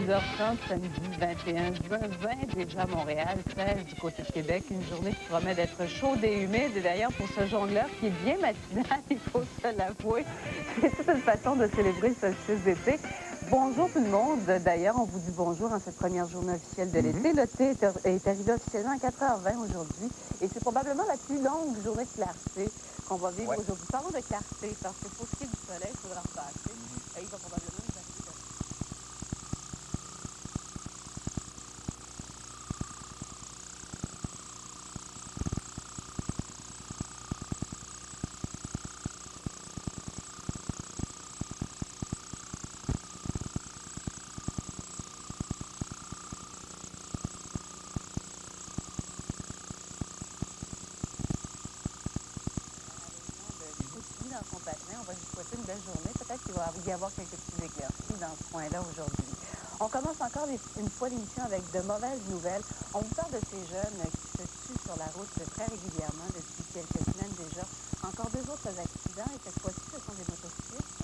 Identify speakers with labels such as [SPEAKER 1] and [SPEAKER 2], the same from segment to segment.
[SPEAKER 1] 10h30, samedi 21 juin, 20 déjà à Montréal, 16 du côté de Québec. Une journée qui promet d'être chaude et humide. Et d'ailleurs, pour ce jongleur qui est bien matinal, il faut se l'avouer, c'est toute une façon de célébrer le solstice d'été. Bonjour tout le monde. D'ailleurs, on vous dit bonjour en cette première journée officielle de l'été. Le thé est arrivé officiellement à 4h20 aujourd'hui. Et c'est probablement la plus longue journée de clarté qu'on va vivre aujourd'hui. Parlons de clarté, parce que pour ce qui est du soleil, il faudra repasser. Et il va probablement nous arriver de... dans son patin. On va lui souhaiter une belle journée. Peut-être qu'il va y avoir quelques petits éclaircies dans ce coin-là aujourd'hui. On commence encore une fois l'émission avec de mauvaises nouvelles. On vous parle de ces jeunes qui se tuent sur la route très régulièrement depuis quelques semaines déjà. Encore deux autres accidents et cette fois-ci, ce sont des motocyclistes.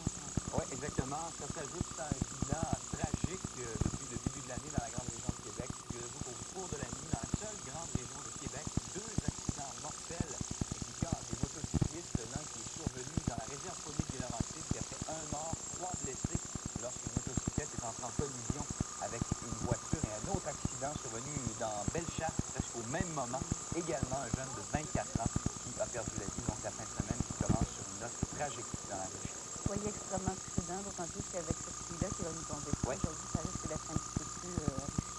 [SPEAKER 2] Oui, exactement. Ça s'ajoute à un bilan tragique depuis le début de l'année dans la grande région de Québec. Figurez-vous qu'au cours de la nuit, dans la seule grande région de Québec, deux accidents mortels impliquant des motocyclistes. L'un qui est survenu dans la réserve faunique des Laurentides qui a fait un mort, trois blessés lorsqu'une motocyclette est entrée en collision avec une voiture. Et un autre accident survenu dans Bellechasse, presque au même moment. Également un jeune de 24 ans qui a perdu la vie. Donc la fin de semaine qui commence sur une note tragique dans la région.
[SPEAKER 1] Soyez extrêmement prudents, d'autant plus qu'avec cette pluie-là qui va nous tomber dessus aujourd'hui, ça risque d'être un petit peu plus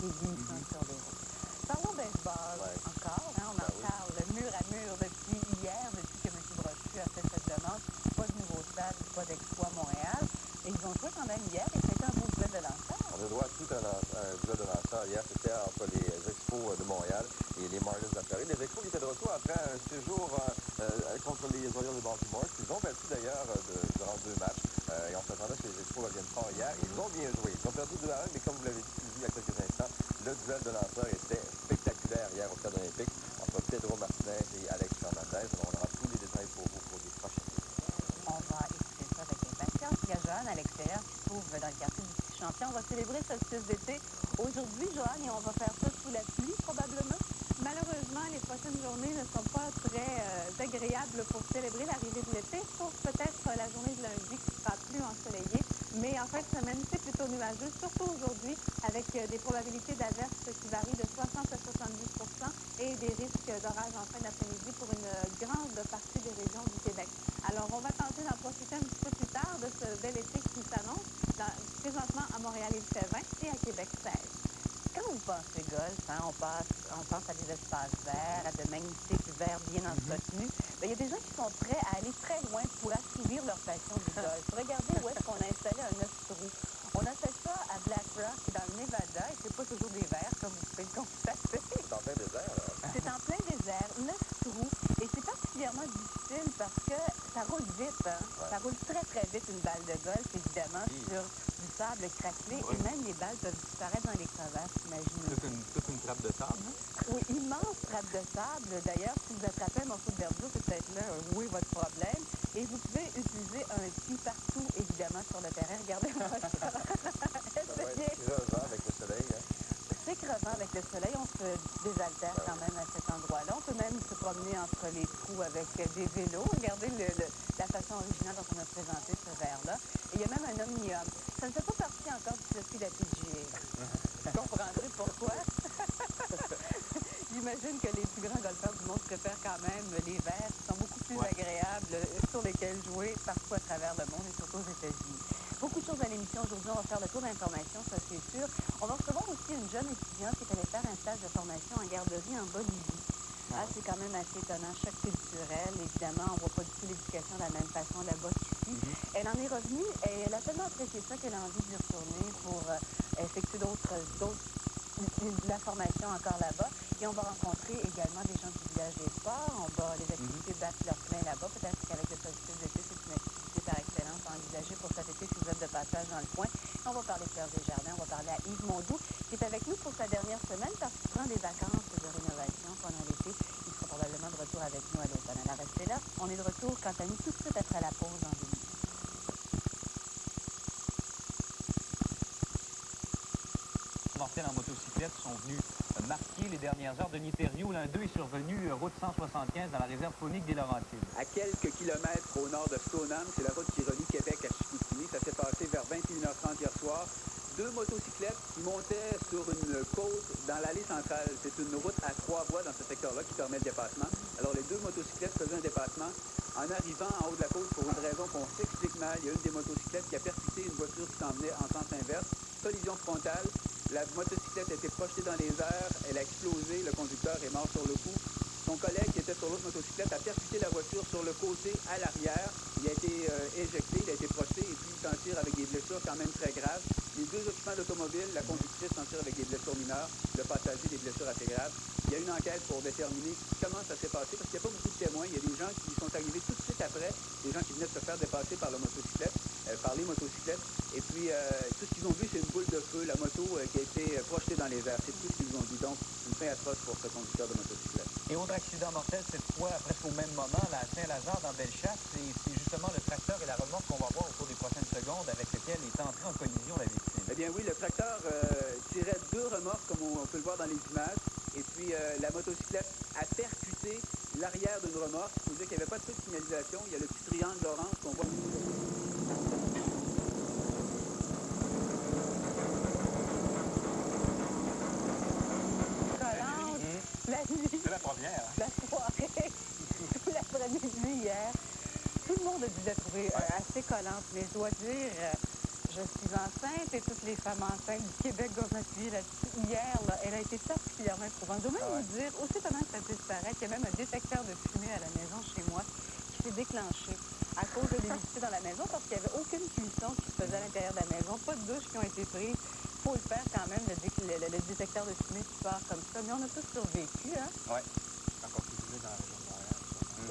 [SPEAKER 1] risqué glissant sur les routes. Parlons baseball encore, hein, on en parle mur à mur depuis hier, depuis que M. Brochu a fait cette demande. Pas de nouveau stade, pas d'Expo à Montréal. Et ils ont joué quand même hier et c'était un beau duel de lanceurs.
[SPEAKER 3] On a droit à tout un duel de lanceurs. Hier, c'était entre les Expos de Montréal et les Marlins de la Floride. Les Expos qui étaient de retour après un séjour contre les Orioles de Baltimore, qu'ils ont battu d'ailleurs durant deux matchs. Et on s'attendait à ce que les Expos reviennent fort hier. Ils ont bien joué. Ils ont perdu 2-1, mais comme vous l'avez dit il y a quelques instants, le duel de lanceurs était spectaculaire hier au Stade olympique entre Pedro Martinez et Alex Fernandez. Alors, on aura tous les détails pour vous pour les prochaines minutes.
[SPEAKER 1] On va écouter ça avec impatience. Il y a Joanne à l'extérieur qui se trouve dans le quartier du Petit Champion. On va célébrer ce solstice d'été aujourd'hui, Joanne, et on va faire ça sous la pluie probablement.
[SPEAKER 4] Malheureusement, les prochaines journées ne sont pas très agréables pour célébrer l'arrivée de l'été, sauf peut-être la journée de lundi qui sera plus ensoleillée. Mais en fin de semaine, c'est plutôt nuageux, surtout aujourd'hui, avec des probabilités d'averses qui varient de 60 à 70 et des risques d'orage en fin d'après-midi pour une grande partie des régions du Québec. Alors, on va tenter d'en profiter un petit peu plus tard de ce bel été qui s'annonce. Présentement, à Montréal, il fait 20 et à Québec, 16.
[SPEAKER 1] Quand vous pensez golf, hein, on pense à des espaces verts, à de magnifiques verts bien entretenus. Il y a des gens qui sont prêts à aller très loin pour assouvir leur passion du golf. Regardez où est-ce qu'on a installé un 9 trous. On a fait ça à Black Rock, dans le Nevada, et c'est pas toujours des verts, comme vous pouvez le constater.
[SPEAKER 3] C'est en plein désert, là.
[SPEAKER 1] C'est en plein désert, 9 trous, et c'est particulièrement difficile parce que ça roule vite, hein? Ça roule très très vite une balle de golf, évidemment, sur du sable craquelé, et même les balles peuvent disparaître dans les crevasses, imaginez.
[SPEAKER 2] Toute une trappe de sable.
[SPEAKER 1] Oui, immense trappe de sable. D'ailleurs, si vous attrapez un morceau de verdure, c'est peut-être là où est votre problème. Et vous pouvez utiliser un ski partout, évidemment, sur le terrain. Regardez votre
[SPEAKER 3] C'est crevant avec le soleil. Hein?
[SPEAKER 1] C'est crevant avec le soleil. On se désaltère quand même à cet endroit-là. On peut même se promener entre les trous avec des vélos. Regardez la façon originale dont on a présenté ce verre-là. Et il y a même un omnium. Ça ne fait pas partie encore du circuit de la PGA. Vous comprendrez pourquoi. J'imagine que les plus grands golfeurs du monde préfèrent quand même les verts qui sont beaucoup plus agréables sur lesquels jouer partout à travers le monde et surtout aux États-Unis. Beaucoup de choses à l'émission aujourd'hui. On va faire le tour d'informations, ça c'est sûr. On va recevoir aussi une jeune étudiante qui est allée faire un stage de formation en garderie en Bolivie. C'est quand même assez étonnant, choc culturel. Évidemment, on ne voit pas du tout l'éducation de la même façon là-bas qu'ici. Elle en est revenue et elle a tellement apprécié ça qu'elle a envie d'y retourner pour effectuer de la formation encore là-bas. Et on va rencontrer également des gens du village des sports. On va les activités battre leur plein là-bas. Peut-être qu'avec le solstice d'été, c'est une activité par excellence à envisager pour cet été si vous êtes de passage dans le coin. Et on va parler Fleurs des Jardins. On va parler à Yves Mondoux qui est avec nous pour sa dernière semaine parce qu'il prend des vacances de rénovation pendant l'été. Il sera probablement de retour avec nous à l'automne. Alors restez là. On est de retour quant à nous tout de suite après la pause en 2 minutes.
[SPEAKER 2] mortels en motocyclette sont venus marquer les dernières heures. Denis Thériault, l'un d'eux est survenu route 175 dans la réserve faunique des Laurentides.
[SPEAKER 5] À quelques kilomètres au nord de Stoneham, c'est la route qui relie Québec à Chicoutimi. Ça s'est passé vers 21h30 hier soir. Deux motocyclettes qui montaient sur une côte dans l'allée centrale. C'est une route à 3 voies dans ce secteur-là qui permet le dépassement. Alors les deux motocyclettes faisaient un dépassement. En arrivant en haut de la côte, pour une raison qu'on s'explique mal, il y a une des motocyclettes qui a percuté une voiture qui s'en venait en sens inverse. Collision frontale. La motocyclette a été projetée dans les airs. Elle a explosé. Le conducteur est mort sur le coup. Son collègue qui était sur l'autre motocyclette a percuté la voiture sur le côté à l'arrière. Il a été éjecté, il a été projeté et puis il s'en tire avec des blessures quand même très graves. Les deux occupants d'automobile, la conductrice s'en tire avec des blessures mineures, le passager des blessures assez graves. Il y a une enquête pour déterminer comment ça s'est passé parce qu'il n'y a pas beaucoup de témoins. Il y a des gens qui sont arrivés tout de suite après, des gens qui venaient de se faire dépasser par la motocyclette, par les motocyclettes. Et puis tout ce qu'ils ont vu, c'est une boule de feu, la moto qui a été projetée dans les airs. C'est tout ce qu'ils ont dit. Donc, une fin atroce pour ce conducteur de motocyclette.
[SPEAKER 2] Et autre accident mortel, cette fois presque au même moment, là, à Saint-Lazare, dans Bellechasse. Et c'est justement le tracteur et la remorque qu'on va voir au cours des prochaines secondes avec lequel est entré en collision la victime.
[SPEAKER 5] Eh bien oui, le tracteur tirait deux remorques, comme on peut le voir dans les images. Et puis la motocyclette a percuté l'arrière d'une remorque. Il faut dire qu'il n'y avait pas de feu de signalisation. Il y a le petit triangle orange qu'on voit.
[SPEAKER 1] La nuit,
[SPEAKER 2] C'est la première.
[SPEAKER 1] la soirée, tout l'après-midi hier. Tout le monde a dû la trouver assez collante, mais je dois dire, je suis enceinte et toutes les femmes enceintes du Québec doivent m'appuyer là-dessus. Hier, là, elle a été particulièrement éprouvante. Je dois même vous dire, aussi étonnant que ça puisse paraître, il y a même un détecteur de fumée à la maison chez moi qui s'est déclenché à cause de l'humidité dans la maison parce qu'il n'y avait aucune cuisson qui se faisait à l'intérieur de la maison, pas de douches qui ont été prises. Il faut le faire quand même, le détecteur de fumée qui part comme ça. Mais on a tous survécu, hein?
[SPEAKER 2] Oui. Encore plus humide dans la région de Montréal.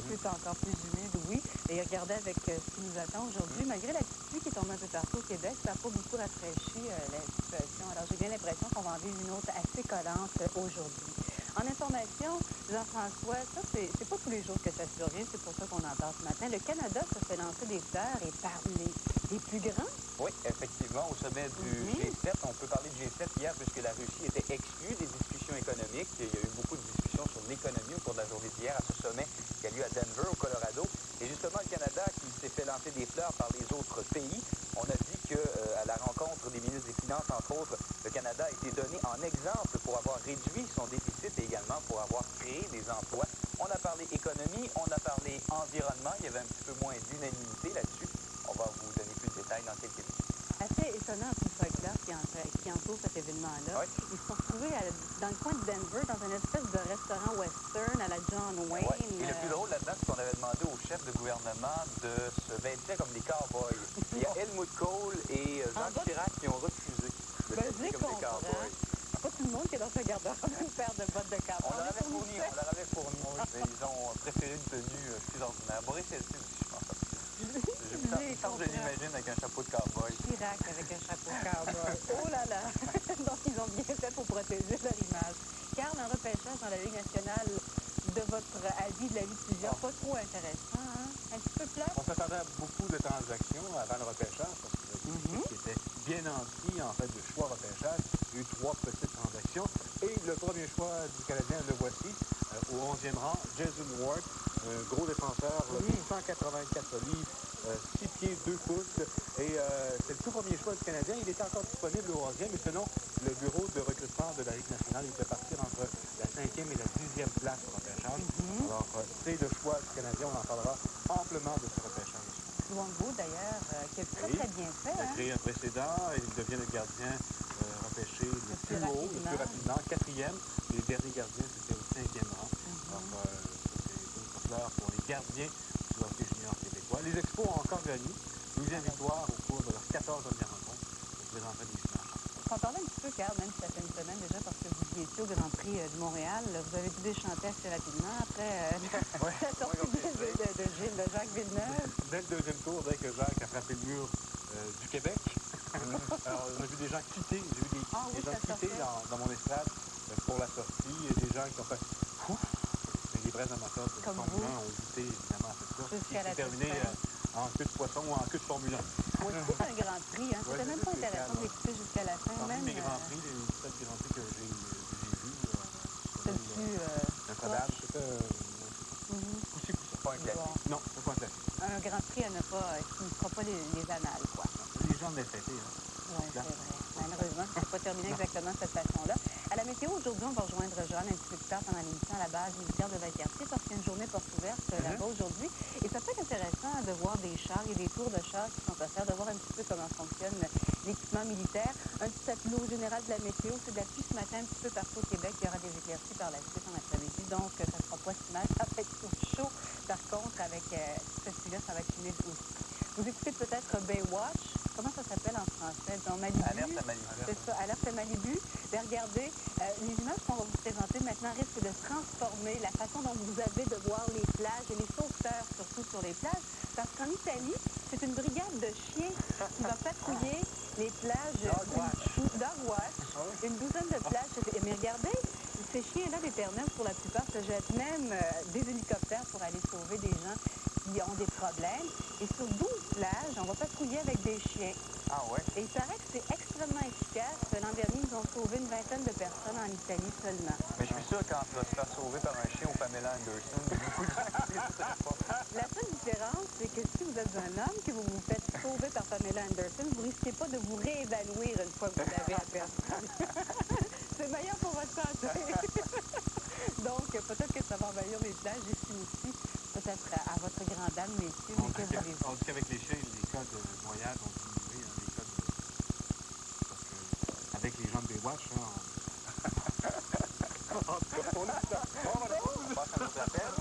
[SPEAKER 1] C'est encore plus humide, oui. Et regardez avec ce qui nous attend aujourd'hui, malgré la petite pluie qui tombe un peu partout au Québec, ça n'a pas beaucoup rafraîchi la situation. Alors j'ai bien l'impression qu'on va en vivre une autre assez collante aujourd'hui. En information, Jean-François, ça, c'est pas tous les jours que ça survient, c'est pour ça qu'on en parle ce matin. Le Canada se fait lancer des fleurs et parler des plus grands.
[SPEAKER 2] Oui, effectivement, au sommet du G7, on peut parler de G7 hier puisque la Russie était exclue des discussions économiques. Il y a eu beaucoup de discussions sur l'économie au cours de la journée d'hier à ce sommet qui a lieu à Denver, au Colorado. Et justement, le Canada qui s'est fait lancer des fleurs par les autres pays, on a dit qu'à la rencontre des ministres des Finances, entre autres, le Canada a été donné en exemple pour avoir réduit son déficit et également pour avoir créé des emplois. On a parlé économie, on a parlé environnement, il y avait un petit peu moins d'unanimité là-dessus. On va vous donner plus de détails dans quelques minutes.
[SPEAKER 1] Assez étonnant tout ça qui entoure cet événement-là.
[SPEAKER 2] Oui.
[SPEAKER 1] Ils se sont retrouvés dans le coin de Denver, dans une espèce de restaurant western à la John Wayne.
[SPEAKER 2] Ouais. Et le plus drôle là-dedans, c'est qu'on avait demandé au chef de gouvernement de se vêtir comme des cowboys. Il y a Helmut Kohl et Jacques Chirac qui ont refusé de
[SPEAKER 1] Ben,
[SPEAKER 2] s'habiller comme des cowboys.
[SPEAKER 1] Pas tout le monde qui est dans ce garde-robe une paire de bottes de cowboy.
[SPEAKER 2] On leur avait fourni, mais ils ont préféré une tenue plus ordinaire. Boris Eltsine aussi, je pense. J'ai ça, je l'imagine avec un chapeau de cowboy.
[SPEAKER 1] Chirac avec un chapeau de cowboy. Oh là là! Donc, ils ont bien fait pour protéger leur image. Car un repêchage dans la Ligue nationale, de votre avis, de l'avis de plusieurs, pas trop intéressant, hein? Un petit peu plat?
[SPEAKER 6] On s'attendait à beaucoup de transactions avant le repêchage parce que qui était bien ampli en fait de choix repêchage. Il y a eu 3 petites transactions. Et le premier choix du Canadien, le voici, au 11e rang, Jason Ward, un gros défenseur, 184 livres, 6 pieds, 2 pouces. Et c'est le tout premier choix du Canadien. Il était encore disponible au 11e, mais selon le bureau de recrutement de la Ligue nationale, il peut partir entre la 5e et la 10e place au repêchage. Alors, c'est le choix du Canadien. On en parlera amplement de ce repêchage.
[SPEAKER 1] Luongo, d'ailleurs, qui a très bien fait.
[SPEAKER 6] Il a créé un précédent et il devient le gardien repêché le plus haut, le plus rapidement, 4e. Les derniers gardiens, c'était au 5e rang. Alors, c'est une fleur pour les gardiens du hockey junior québécois. Les Expos ont encore gagné. 12e victoire au cours de leurs 14 dernières rencontres. Ils présentaient des images.
[SPEAKER 1] On parlait un petit peu, Carl, même si ça fait une semaine déjà, parce que vous y étiez au Grand Prix de Montréal. Vous avez dû déchanter assez rapidement après la sortie de Gilles, de Jacques Villeneuve.
[SPEAKER 6] Dès le deuxième tour, dès que Jacques a frappé le mur du Québec, alors on a vu des gens quitter, j'ai vu des gens quitter dans mon estrade pour la sortie, et des gens qui ont fait ouf, mais les vrais amateurs de Formule 1 ont évité évidemment à cette course, qui s'est terminé en queue de poisson ou en queue de Formule 1.
[SPEAKER 1] Moi aussi, c'est un Grand Prix. Hein. C'était même pas intéressant d'écouter jusqu'à la fin.
[SPEAKER 6] Parmi mes Grands Prix, les 7 Grands agréable. C'était poussé.
[SPEAKER 2] Pas un classique.
[SPEAKER 6] Non, c'est pas un classique.
[SPEAKER 1] Un Grand Prix à ne pas, qui ne fera pas les annales, quoi.
[SPEAKER 6] Les gens de fêter, hein.
[SPEAKER 1] Oui, c'est vrai. Malheureusement, ça ne s'est pas terminé exactement de cette façon-là. À la météo, aujourd'hui, on va rejoindre Joanne un petit peu plus tard pendant l'émission à la base militaire de Valcartier parce qu'il y a une journée porte ouverte là-bas aujourd'hui. Et ça peut être intéressant de voir des chars et des tours de chars qui sont offerts, de voir un petit peu comment fonctionne l'équipement militaire. Un petit tableau général de la météo, c'est de la pluie ce matin un petit peu partout au Québec. Il y aura des éclaircies par la suite en après-midi, donc ça ne sera pas si mal. Ça va être chaud. Par contre, avec cette pluie-là, ça va être humide aussi. Vous écoutez peut-être Baywatch. Comment ça s'appelle en français? Dans Malibu.
[SPEAKER 2] Alerte à Malibu.
[SPEAKER 1] C'est ça, alerte à Malibu. Mais regardez, les images qu'on va vous présenter maintenant risquent de transformer la façon dont vous avez de voir les plages et les sauveteurs, surtout sur les plages. Parce qu'en Italie, c'est une brigade de chiens qui va patrouiller les plages. Dogwatch. Une douzaine de plages. Mais regardez, ces chiens-là d'éternel, pour la plupart, se jettent même des hélicoptères pour aller sauver des gens qui ont des problèmes. Et sur 12 plages, on va patrouiller avec des chiens.
[SPEAKER 2] Ah ouais?
[SPEAKER 1] Et il paraît que c'est extrêmement efficace. L'an dernier, ils ont sauvé une vingtaine de personnes en Italie seulement.
[SPEAKER 2] Mais je suis sûr quand tu vas se faire sauver par un chien ou Pamela Anderson, il y a beaucoup de gens qui n'hésiteraient pas.
[SPEAKER 1] La seule différence, c'est que si vous êtes un homme, que vous vous faites sauver par Pamela Anderson, vous ne risquez pas de vous réévanouir une fois que vous l'avez aperçu. C'est meilleur pour votre santé. Donc, peut-être que ça va envahir les plages ici aussi. Peut-être à votre grande dame, messieurs, mais que voulez-vous?
[SPEAKER 6] On dit qu'avec les chiens, les cas de noyade ont diminué, hein, les cas de... Parce que avec les gens de Baywatch, hein,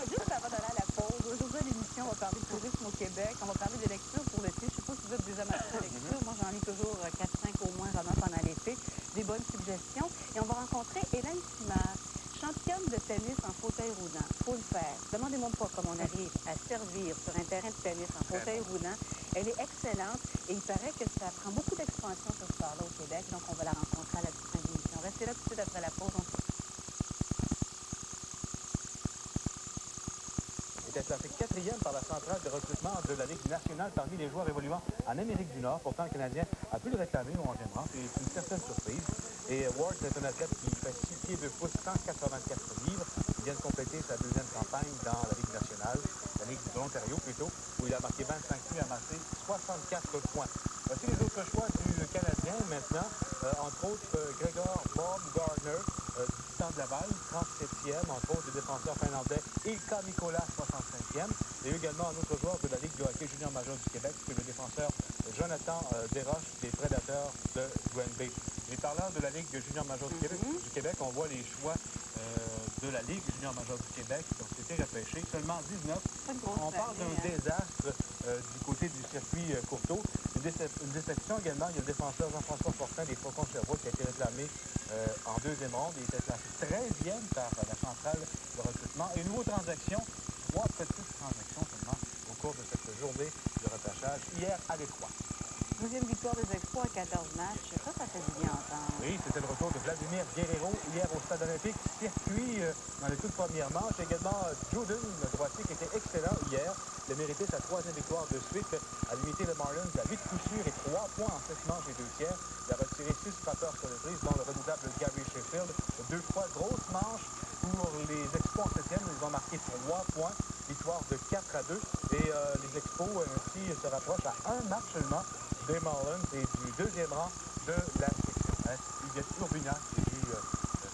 [SPEAKER 1] Juste avant d'aller à la pause, aujourd'hui à l'émission, on va parler de tourisme au Québec, on va parler de lecture pour l'été. Je ne sais pas si vous êtes des amateurs de lecture. Moi, j'en lis toujours 4-5 au moins romans pendant l'été. Des bonnes suggestions. Et on va rencontrer Hélène Simard, championne de tennis en fauteuil roulant. Faut le faire. Demandez-moi pas comment on arrive à servir sur un terrain de tennis en fauteuil roulant. Elle est excellente et il paraît que ça prend beaucoup d'expansion ce sport-là au Québec. Donc, on va la rencontrer à la toute fin de l'émission. Restez là tout de suite après la pause.
[SPEAKER 6] était classé 4e par la centrale de recrutement de la Ligue nationale parmi les joueurs évoluant en Amérique du Nord. Pourtant, le Canadien a pu le réclamer au 11e rang. C'est une certaine surprise. Et Ward est un athlète qui fait 6 pieds 2 pouces, 184 livres. Il vient de compléter sa deuxième campagne dans la Ligue nationale, la Ligue de l'Ontario plutôt, où il a marqué 25 buts et amassé 64 points. Voici les autres choix du Canadien maintenant, entre autres Gregor Bob Gardner, du Titan de Laval, 37e, entre autres le défenseur finlandais Ilkka Nicolas, 65e. Il y a eu également un autre joueur de la Ligue de hockey junior major du Québec, c'est le défenseur Jonathan Desroches des Prédateurs de Granby. Et parlant de la Ligue junior major du Québec, on voit les choix de la Ligue junior major du Québec qui ont été repêchés. Seulement 19. On parle d'un désastre du côté du circuit Courteau. Une déception également, il y a le défenseur Jean-François Fortin des Faucons Sherbrooke qui a été réclamé en deuxième ronde. Il était classé 13e par la centrale de recrutement. Et une nouvelle transaction, 3 petites transactions seulement au cours de cette journée de repêchage hier à Détroit.
[SPEAKER 1] Deuxième victoire des Expos à 14 matchs. Ça fait du bien à entendre.
[SPEAKER 6] Oui, c'était le retour de Vladimir Guerrero hier au Stade olympique. Circuit dans les toutes premières manches. Également Jordan, le droitier, qui était excellent hier. Il a mérité sa 3e victoire de suite. A limité le Marlins à 8 coups sûrs et 3 points en 7 manches et 2 tiers. Il a retiré 6 frappeurs sur le prise, dont le redoutable Gary Sheffield. 2 fois grosse manche pour les Expos en 7e. Ils ont marqué 3 points. Victoire de 4-2. Et les Expos ainsi se rapprochent à un match seulement des Marlins et du deuxième rang de la section Est. Huguette Urbina qui a dû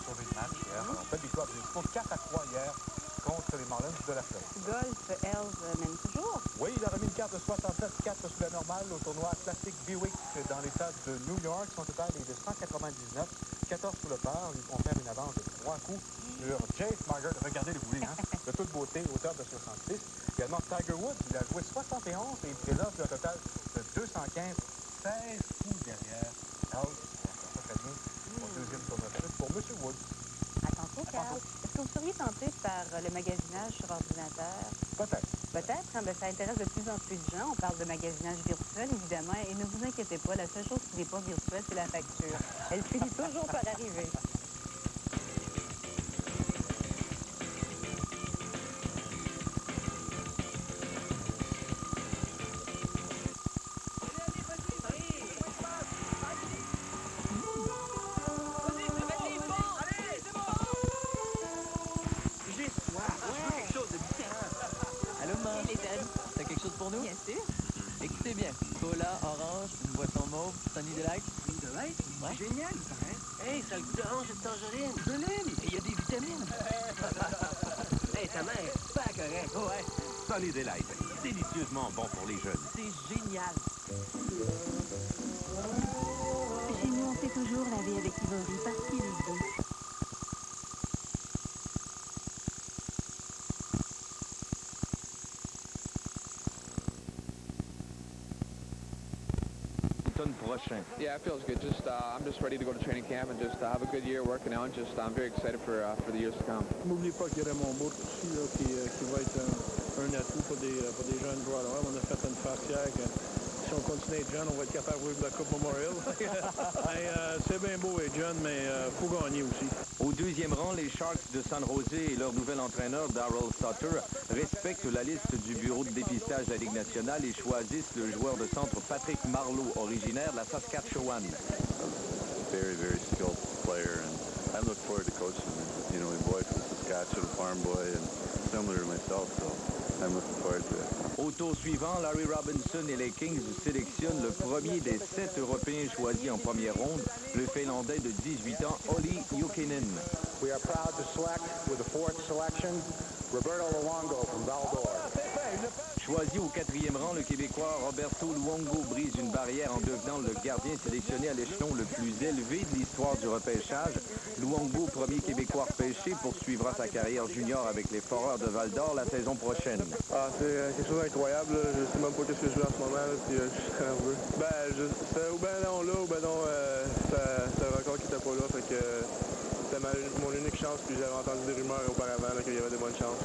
[SPEAKER 6] sauver le match hier. En fait, victoire des Expos 4-3 hier contre les Marlins de la Floride.
[SPEAKER 1] Golf, Hells mène toujours.
[SPEAKER 6] Oui, il a remis une carte de 67-4 sous la normale au tournoi Classic Buick dans l'État de New York. Son total est de 199, 14 sous le par. Ils font faire une avance de 3 coups sur Jake Margaret. Regardez le boulet, hein? De toute beauté, hauteur de 66. Également Tiger Woods, il a joué 71 et il présente un total de 215, 16 coups derrière Hells. Ça très bien au deuxième tournoi de suite pour M. Woods.
[SPEAKER 1] Attention, Carl. Est-ce que vous seriez tenté par le magasinage sur ordinateur?
[SPEAKER 6] Peut-être.
[SPEAKER 1] Peut-être. Hein? Ça intéresse de plus en plus de gens. On parle de magasinage virtuel, évidemment. Et ne vous inquiétez pas, la seule chose qui n'est pas virtuelle, c'est la facture. Elle finit toujours par arriver.
[SPEAKER 7] orange, une boisson mauve, Sunny Delight.
[SPEAKER 8] Sunny Delight?
[SPEAKER 7] Ouais.
[SPEAKER 8] Génial, ça, hein?
[SPEAKER 7] Hey, ça a le goût d'orange et de tangerine.
[SPEAKER 8] Je l'aime!
[SPEAKER 7] Et il y a des vitamines. Hey, ta mère est super correcte. Ouais.
[SPEAKER 9] Sunny Delight, délicieusement bon pour les jeunes.
[SPEAKER 7] C'est génial.
[SPEAKER 10] Chez nous, on fait toujours laver avec Ivory parce qu'il est beau.
[SPEAKER 9] Prochain.
[SPEAKER 11] Yeah, it feels good. I'm just ready to go to training camp and just have a good year working out. I'm very excited for the years to come.
[SPEAKER 12] N'oubliez pas qu'il y a Raymond Bourque aussi là, qui va être un atout pour des jeunes joueurs. Alors, on a fait une facière que si on continue à être jeune, on va être capable de jouer de la Coupe Memorial. C'est bien beau être jeune, mais il faut gagner aussi.
[SPEAKER 9] Au deuxième rang, les Sharks de San Jose et leur nouvel entraîneur, Darryl Sutter, respectent la liste du bureau de dépistage de la Ligue nationale et choisissent le joueur de centre Patrick Marleau, originaire de la Saskatchewan.
[SPEAKER 13] Very, very skilled player, and I look forward to coaching him. You know, my boy from Saskatchewan, farm boy, and similar to myself, so I'm looking forward to it.
[SPEAKER 9] Au tour suivant, Larry Robinson et les Kings sélectionnent le premier des 7 Européens choisis en première ronde, le Finlandais de 18 ans, Olli Jokinen.
[SPEAKER 14] We are proud to select with the 4th selection, Roberto Luongo from Val-d'Or.
[SPEAKER 9] Choisi au 4e rang, le Québécois Roberto Luongo brise une barrière en devenant le gardien sélectionné à l'échelon le plus élevé de l'histoire du repêchage. Luongo, premier Québécois repêché, poursuivra sa carrière junior avec les Foreurs de Val-d'Or la saison prochaine.
[SPEAKER 12] C'est quelque chose d'incroyable. Je ne sais même pas ce que je joue en ce moment. Là, puis, je suis très nerveux. C'est ou ben non là, ou ben non, c'est un record qui n'était pas là. Fait que c'était mon unique chance. Puis j'avais entendu des rumeurs auparavant qu'il y avait des bonnes chances.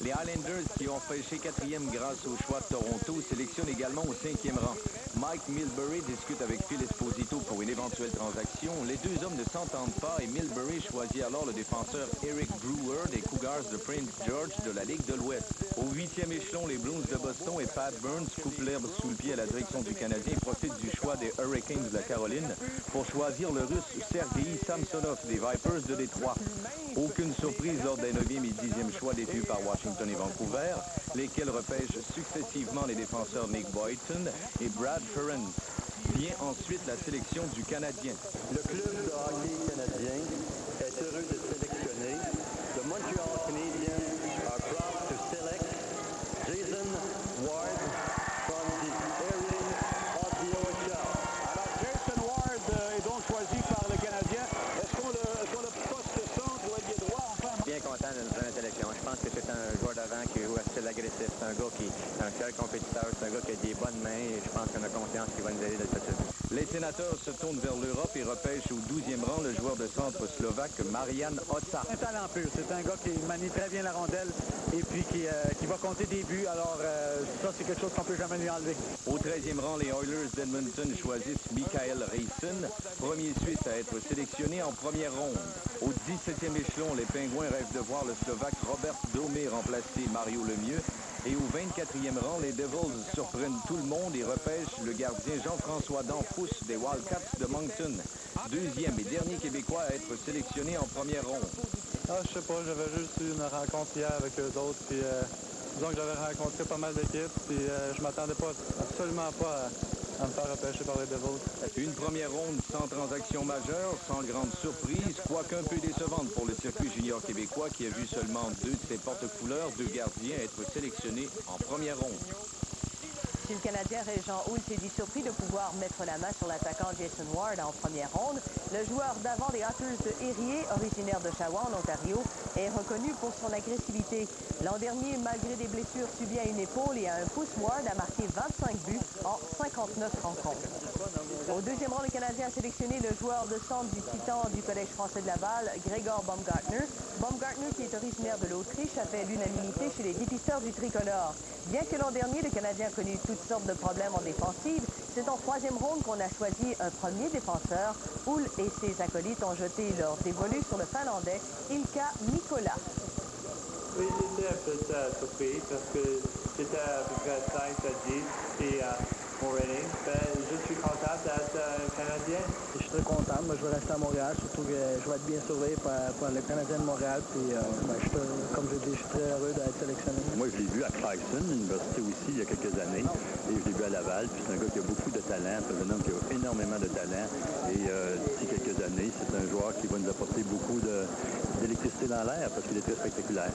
[SPEAKER 9] Les Highlanders, qui ont repêché 4e grâce au choix de Toronto, sélectionnent également au 5e rang. Mike Milbury discute avec Phil Esposito pour une éventuelle transaction. Les deux hommes ne s'entendent pas et Milbury choisit alors le défenseur Eric Brewer des Cougars de Prince George de la Ligue de l'Ouest. Au 8e échelon, les Blues de Boston et Pat Burns coupent l'herbe sous le pied à la direction du Canadien et profitent du choix des Hurricanes de la Caroline pour choisir le Russe Sergei Samsonov des Vipers de Détroit. Aucune surprise lors des 9e et 10e choix détenus par Washington et Vancouver, lesquels repêchent successivement les défenseurs Nick Boyton et Brad Ferentz. Vient ensuite la sélection du Canadien.
[SPEAKER 15] Le club de hockey canadien est heureux de sélectionner le Montreal Canadiens are proud to select Jason Ward from the area of the OHL.
[SPEAKER 16] Alors Jason Ward est donc choisi par le Canadien. Est-ce qu'on le poste de centre ou ailier droit enfin?
[SPEAKER 17] Bien content de notre sélection. Je pense que c'est un joueur d'avant qui joue assez agressif. C'est un gars qui est un fier compétiteur. C'est un gars qui a des bonnes mains et je pense qu'on a confiance qu'il va nous aider dans cette saison.
[SPEAKER 9] Les Sénateurs se tournent vers l'Europe et repêchent au 12e rang le joueur de centre slovaque Marian Hossa.
[SPEAKER 5] Un talent pur. C'est un gars qui manie très bien la rondelle et puis qui va compter des buts. Alors ça, c'est quelque chose qu'on ne peut jamais lui enlever.
[SPEAKER 9] Au 13e rang, les Oilers d'Edmonton choisissent Mikael Reissen, premier Suisse à être sélectionné en première ronde. Au 17e échelon, les Pingouins rêvent de voir le Slovaque Robert Domé remplacer Mario Lemieux. Et au 24e rang, les Devils surprennent tout le monde et repêchent le gardien Jean-François Danfous des Wildcats de Moncton. Deuxième et dernier Québécois à être sélectionné en première ronde.
[SPEAKER 12] Je sais pas, j'avais juste eu une rencontre hier avec eux autres. Puis, disons que j'avais rencontré pas mal d'équipes. Puis je m'attendais absolument pas à me faire repêcher par les Devils.
[SPEAKER 9] Une première ronde sans transaction majeure, sans grande surprise, quoique un peu décevante pour le circuit junior québécois qui a vu seulement 2 de ses porte-couleurs, 2 gardiens, être sélectionnés en première ronde.
[SPEAKER 1] Si le Canadien Régent Houle s'est dit surpris de pouvoir mettre la main sur l'attaquant Jason Ward en première ronde, le joueur d'avant des Otters de Érié, originaire de Shawa en Ontario, est reconnu pour son agressivité. L'an dernier, malgré des blessures subies à une épaule et à un pouce, Ward a marqué 25 buts en 59 rencontres. Au deuxième rang, le Canadien a sélectionné le joueur de centre du Titan du Collège français de Laval, Gregor Baumgartner. Baumgartner, qui est originaire de l'Autriche, a fait l'unanimité chez les dépisteurs du tricolore. Bien que l'an dernier, le Canadien a connu toutes sortes de problèmes en défensive, c'est en troisième ronde qu'on a choisi un premier défenseur. Houle et ses acolytes ont jeté leurs dévolus sur le Finlandais Ilkka Mikkola.
[SPEAKER 18] Oui, j'étais un peu surpris parce que j'étais à peu près 5 à 10 et
[SPEAKER 15] Already. Je suis content d'être Canadien.
[SPEAKER 8] Je suis très content. Moi, je vais rester à Montréal, surtout que je vais être bien surveillé par le Canadien de Montréal. Puis, comme je dis, je suis très heureux d'être sélectionné.
[SPEAKER 13] Moi, je l'ai vu à Clarkson, l'université aussi, il y a quelques années. Et je l'ai vu à Laval. Puis c'est un gars qui a beaucoup de talent. C'est un homme qui a énormément de talent. Et d'ici quelques années, c'est un joueur qui va nous apporter beaucoup d'électricité dans l'air parce qu'il est très spectaculaire.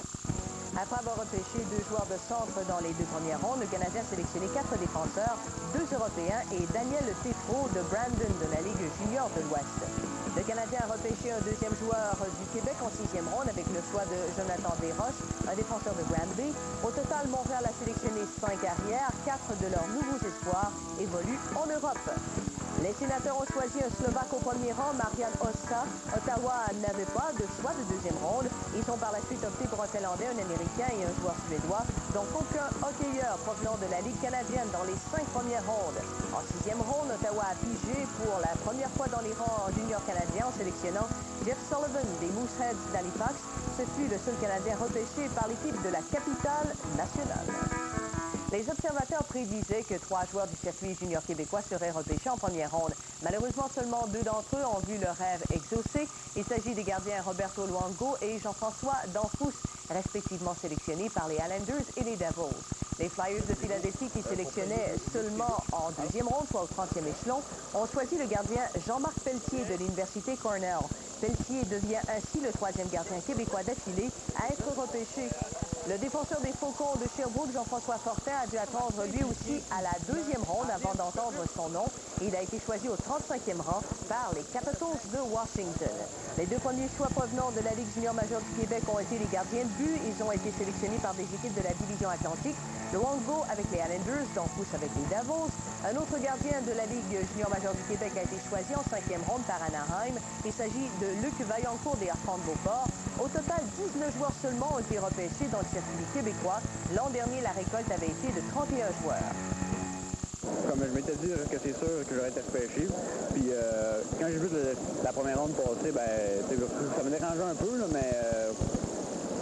[SPEAKER 1] Après avoir repêché 2 joueurs de centre dans les 2 premières rondes, le Canadien a sélectionné 4 défenseurs, 2 Européens et Daniel Tétrault de Brandon de la Ligue junior de l'Ouest. Le Canadien a repêché un 2e joueur du Québec en 6e ronde avec le choix de Jonathan Desroches, un défenseur de Granby. Au total, Montréal a sélectionné 5 arrières, 4 de leurs nouveaux espoirs évoluent en Europe. Les sénateurs ont choisi un Slovaque au premier rang, Marian Hossa. Ottawa n'avait pas de choix de 2e ronde. Ils ont par la suite opté pour un Finlandais, un Américain et un joueur suédois. Donc aucun hockeyeur provenant de la Ligue canadienne dans les 5 premières rondes. En 6e ronde, Ottawa a pigé pour la première fois dans les rangs juniors canadiens en sélectionnant Jeff Sullivan des Mooseheads d'Halifax. Ce fut le seul Canadien repêché par l'équipe de la capitale nationale. Les observateurs prédisaient que 3 joueurs du circuit junior québécois seraient repêchés en première ronde. Malheureusement, seulement 2 d'entre eux ont vu leur rêve exaucé. Il s'agit des gardiens Roberto Luongo et Jean-François Danfous, respectivement sélectionnés par les Islanders et les Devils. Les Flyers de Philadelphie, qui sélectionnaient seulement en 2e ronde, soit au 30e échelon, ont choisi le gardien Jean-Marc Pelletier de l'Université Cornell. Pelletier devient ainsi le 3e gardien québécois d'affilée à être repêché. Le défenseur des Faucons de Sherbrooke, Jean-François Fortin, a dû attendre lui aussi à la 2e ronde avant d'entendre son nom. Il a été choisi au 35e rang par les Capitals de Washington. Les 2 premiers choix provenant de la Ligue junior majeure du Québec ont été les gardiens de but. Ils ont été sélectionnés par des équipes de la division Atlantique. Luongo avec les Islanders, Danfous avec les Devils. Un autre gardien de la Ligue junior majeure du Québec a été choisi en 5e ronde par Anaheim. Il s'agit de Luc Vaillancourt des Arcandes Beauport. Au total, 19 joueurs seulement ont été repêchés dans le circuit québécois. L'an dernier, la récolte avait été de 31 joueurs.
[SPEAKER 18] Comme je m'étais dit que c'est sûr que j'aurais été repêché. Puis quand j'ai vu la première ronde passer, ça me dérangeait un peu, là, mais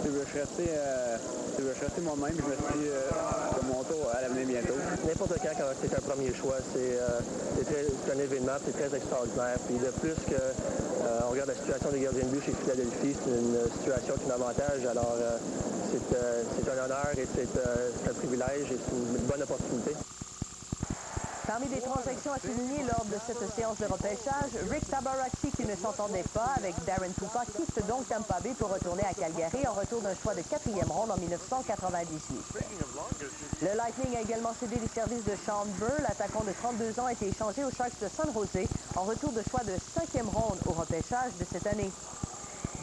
[SPEAKER 18] je suis resté moi-même. Je me suis dit que mon tour allait venir bientôt.
[SPEAKER 8] N'importe quand c'est un premier choix, c'est un événement, c'est très extraordinaire. Puis de plus que on regarde la situation des gardiens de but chez Philadelphie, c'est une situation qui m'avantage. Alors c'est un honneur et c'est un privilège et c'est une bonne opportunité.
[SPEAKER 1] Parmi les transactions à souligner lors de cette séance de repêchage, Rick Tabaracci, qui ne s'entendait pas avec Darren Tupa, quitte donc Tampa Bay pour retourner à Calgary en retour d'un choix de 4e ronde en 1998. Le Lightning a également cédé les services de Sean Burr. L'attaquant de 32 ans a été échangé aux Sharks de San Jose en retour de choix de 5e ronde au repêchage de cette année.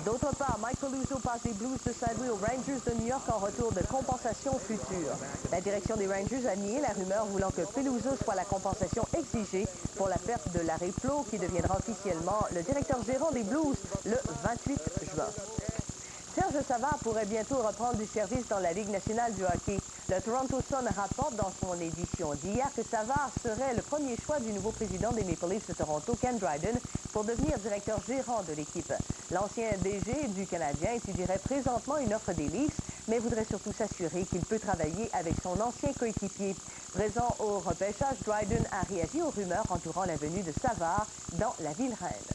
[SPEAKER 1] D'autre part, Mike Peluso passe des Blues de Saint-Louis aux Rangers de New York en retour de compensation future. La direction des Rangers a nié la rumeur voulant que Peluso soit la compensation exigée pour la perte de Larry Pleau, qui deviendra officiellement le directeur gérant des Blues le 28 juin. Serge Savard pourrait bientôt reprendre du service dans la Ligue nationale du hockey. Le Toronto Sun rapporte dans son édition d'hier que Savard serait le premier choix du nouveau président des Maple Leafs de Toronto, Ken Dryden, pour devenir directeur gérant de l'équipe. L'ancien DG du Canadien étudierait présentement une offre des Leafs, mais voudrait surtout s'assurer qu'il peut travailler avec son ancien coéquipier. Présent au repêchage, Dryden a réagi aux rumeurs entourant la venue de Savard dans la ville reine.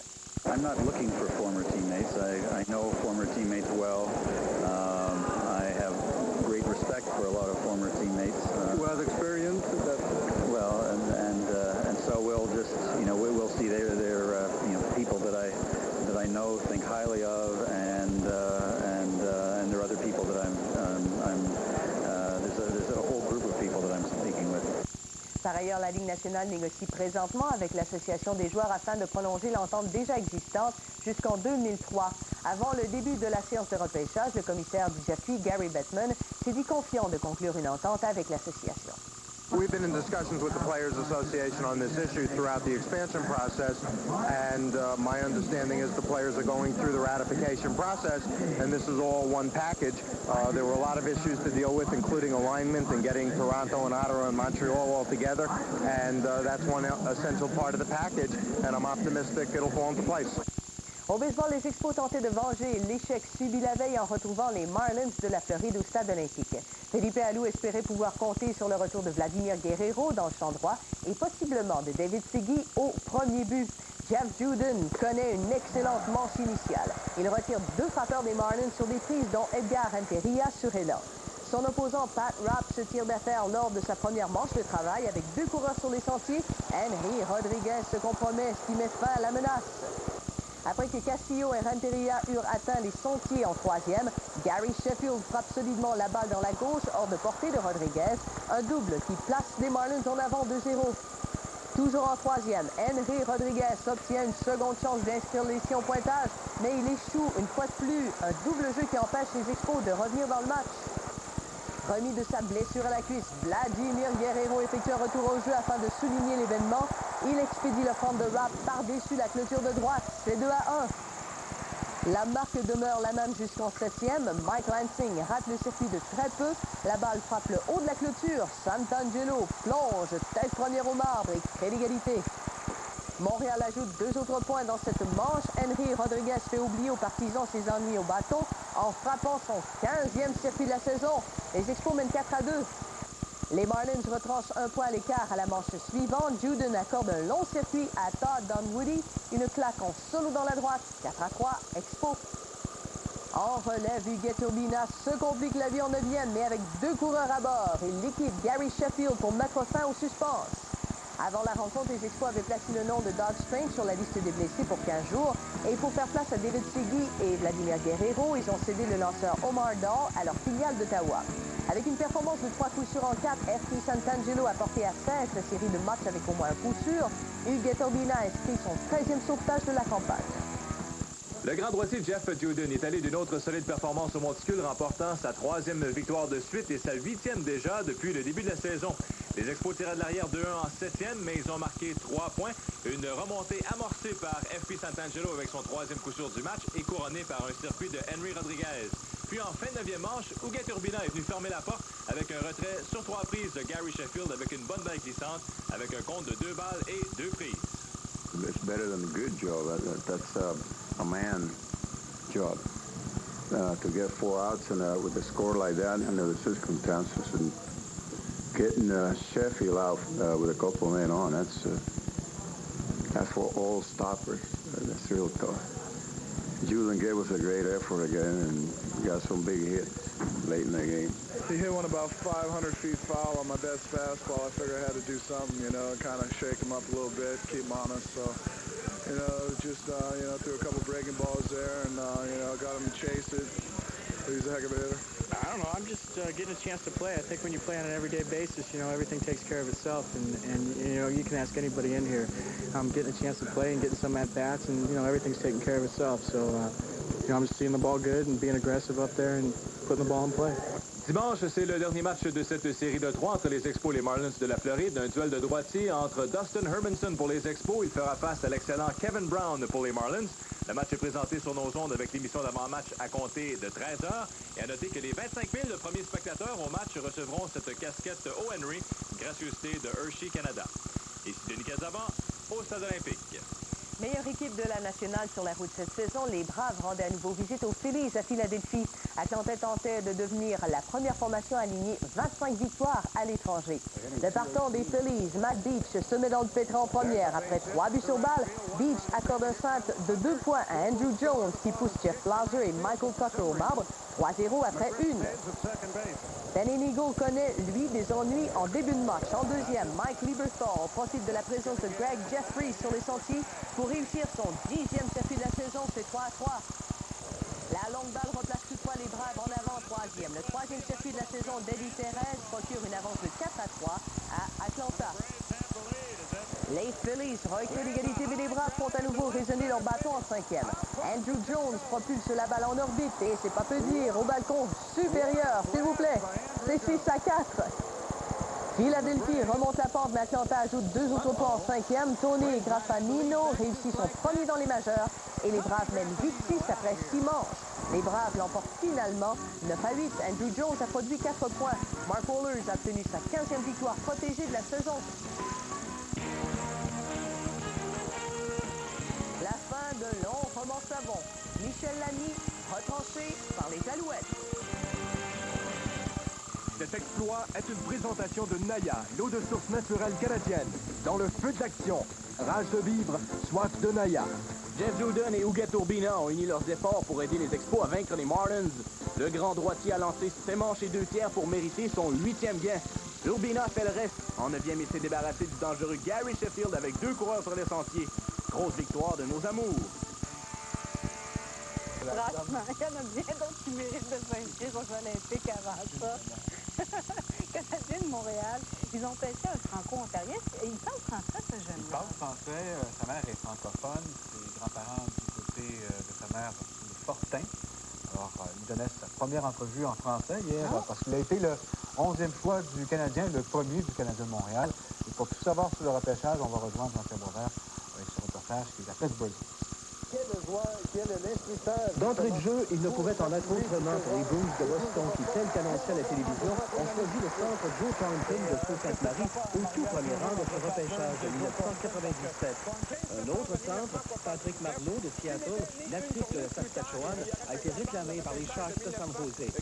[SPEAKER 13] I'm not looking for former teammates. I know former teammates well. I have great respect for a lot of former teammates.
[SPEAKER 12] Who has experience?
[SPEAKER 13] Well, and so we'll just, we'll see. They're people that I know, think highly of, and there are other people that there's a whole group of people that I'm speaking with.
[SPEAKER 1] Par ailleurs, la Ligue nationale négocie présentement avec l'Association des joueurs afin de prolonger l'entente déjà existante jusqu'en 2003. Avant le début de la séance de repêchage, le commissaire du circuit, Gary Bettman, s'est dit confiant de conclure une entente avec l'association.
[SPEAKER 19] We've been in discussions with the Players Association on this issue throughout the expansion process, and my understanding is the players are going through the ratification process, and this is all one package. There were a lot of issues to deal with, including alignment and getting Toronto and Ottawa and Montreal all together, and that's one essential part of the package, and I'm optimistic it'll fall into place.
[SPEAKER 20] Au baseball, les Expos tentaient de venger l'échec subi la veille en retrouvant les Marlins de la Floride au stade olympique. Felipe Alou espérait pouvoir compter sur le retour de Vladimir Guerrero dans le champ droit et possiblement de David Siggy au premier but. Jeff Juden connaît une excellente manche initiale. Il retire 2 frappeurs des Marlins sur des prises dont Edgar Renteria sur élan. Son opposant Pat Rapp se tire d'affaire lors de sa première manche de travail avec 2 coureurs sur les sentiers. Henry Rodriguez se compromet, ce qui met fin à la menace. Après que Castillo et Renteria eurent atteint les sentiers en 3e, Gary Sheffield frappe solidement la balle dans la gauche hors de portée de Rodriguez. Un double qui place les Marlins en avant 2-0. Toujours en 3e, Henry Rodriguez obtient une seconde chance d'inscrire les siens au pointage, mais il échoue une fois de plus. Un double jeu qui empêche les Expos de revenir dans le match. Remis de sa blessure à la cuisse, Vladimir Guerrero effectue un retour au jeu afin de souligner l'événement. Il expédie le front de Rapp par-dessus la clôture de droite. C'est 2-1. La marque demeure la même jusqu'en 7e. Mike Lansing rate le circuit de très peu. La balle frappe le haut de la clôture. Santangelo plonge tête première au marbre et crée l'égalité. Montréal ajoute 2 autres points dans cette manche. Henry Rodriguez fait oublier aux partisans ses ennuis au bâton en frappant son 15e circuit de la saison. Les Expos mènent 4-2. Les Marlins retranchent 1 point à l'écart à la manche suivante. Juden accorde un long circuit à Todd Dunwoody. Une claque en solo dans la droite. 4-3, Expos. En relève, Huguette Urbina se complique la vie en 9e, mais avec 2 coureurs à bord. Il liquide Gary Sheffield pour mettre fin au suspense. Avant la rencontre, les Expos avaient placé le nom de Doug Strange sur la liste des blessés pour 15 jours. Et pour faire place à David Siggy et Vladimir Guerrero, ils ont cédé le lanceur Omar Dahl à leur filiale d'Ottawa. Avec une performance de 3 coups sûrs en 4, F.P. Santangelo a porté à 16 la série de matchs avec au moins un coup sûr. Huguette Urbina a inscrit son 13e sauvetage de la campagne.
[SPEAKER 9] Le grand droitier Jeff Juden est allé d'une autre solide performance au monticule, remportant sa 3e victoire de suite et sa 8e déjà depuis le début de la saison. Les Expos tiraient de l'arrière 2-1 en 7e, mais ils ont marqué 3 points. Une remontée amorcée par F.P. Santangelo avec son 3e coup sûr du match et couronnée par un circuit de Henry Rodriguez. Puis en fin de 9e manche, Huguette Urbina est venu fermer la porte avec un retrait sur 3 prises de Gary Sheffield avec une bonne balle glissante, avec un compte de 2 balles et 2 prises.
[SPEAKER 21] It's better than a good job. That's a man job. To get 4 outs and with a score like that under the circumstances and getting Sheffield out with a couple of men on, that's for all stoppers. That's real tough. Julian gave us a great effort again and got some big hits late in the game.
[SPEAKER 12] He hit one about 500 feet foul on my best fastball. I figured I had to do something, kind of shake him up a little bit, keep him honest. So, just, threw a couple breaking balls there and, got him to chase it. He's a heck of a hitter.
[SPEAKER 22] I don't know. I'm just getting a chance to play. I think when you play on an everyday basis, everything takes care of itself. And you can ask anybody in here. I'm getting a chance to play and getting some at-bats, and, everything's taking care of itself. So, I'm just seeing the ball good and being aggressive up there and putting the ball in play.
[SPEAKER 9] Dimanche, c'est le dernier match de cette série de 3 entre les Expos et les Marlins de la Floride. Un duel de droitier entre Dustin Hermanson pour les Expos. Il fera face à l'excellent Kevin Brown pour les Marlins. Le match est présenté sur nos ondes avec l'émission d'avant-match à compter de 13h. Et à noter que les 25 000 premiers spectateurs au match recevront cette casquette O. Henry, gracieuseté de Hershey Canada. Ici Denis Casavant, au Stade olympique.
[SPEAKER 20] Meilleure équipe de la nationale sur la route cette saison, les Braves rendaient à nouveau visite aux Phillies à Philadelphie. Atlanta tentait de devenir la première formation à aligner 25 victoires à l'étranger. Le partant des Phillies, Matt Beach, se met dans le pétrin en première. Après 3 buts sur balle, Beach accorde un simple de 2 points à Andrew Jones qui pousse Jeff Blauser et Michael Tucker au marbre. 3-0 après une. Ben Eagle connaît, lui, des ennuis en début de match. En 2e, Mike Lieberthal profite de la présence de Greg Jeffries sur les sentiers pour réussir son 10e circuit de la saison. C'est 3-3. La longue balle replace toutefois les Braves en avant 3e. Le 3e circuit de la saison d'Eddie Perez procure une avance de 4-3 à Atlanta. Les Phillies recréent l'égalité, mais les Braves font à nouveau résonner leur bâton en 5e. Andrew Jones propulse la balle en orbite et c'est pas peu dire, au balcon supérieur, s'il vous plaît. C'est 6-4. Philadelphie remonte la pente, mais Atlanta ajoute 2 autres points en 5e. Tony Graffanino réussit son premier dans les majeurs et les Braves mènent 8-6 après 6 manches. Les Braves l'emportent finalement 9-8. Andrew Jones a produit 4 points. Mark Wohlers a obtenu sa 15e victoire protégée de la saison. La fin de long remontage. savon. Michel Lamy, retranché par les Alouettes.
[SPEAKER 3] Cet exploit est une présentation de Naya, l'eau de source naturelle canadienne. Dans le feu de l'action, rage de vivre, soif de Naya.
[SPEAKER 4] Jeff Juden et Huguette Urbina ont uni leurs efforts pour aider les Expos à vaincre les Marlins. Le grand droitier a lancé 7 manches et 2 tiers pour mériter son 8e gain. Urbina fait le reste. En 9e, il s'est débarrassé du dangereux Gary Sheffield avec 2 coureurs sur les sentiers. Grosse victoire de nos amours.
[SPEAKER 1] Franchement, il y en a bien d'autres qui méritent de s'inscrire aux Olympiques avant ça. Canadien de Montréal, ils ont pêché un franco-ontarien. Et il parle français, ce jeune-là.
[SPEAKER 6] Il parle français. Sa mère est francophone. Ses grands-parents du côté de sa mère sont de Fortin. Alors, il donnait sa première entrevue en français hier parce qu'il a été le 11e choix du Canadien, le premier du Canadien de Montréal. Et pour tout savoir sur le repêchage, on va rejoindre Jean-Pierre Boisvert avec ce reportage qui est à Pittsburgh.
[SPEAKER 23] D'entrée de jeu, il ne pouvait en être autrement pour les Bruins de Boston qui, tel qu'annoncé à la télévision, ont choisi le centre Joe Thornton de Sault-Sainte-Marie au tout premier rang de ce repêchage de 1997. Un autre centre, Patrick Marleau de Seattle, natif de Saskatchewan, a été réclamé par les Sharks de San Jose.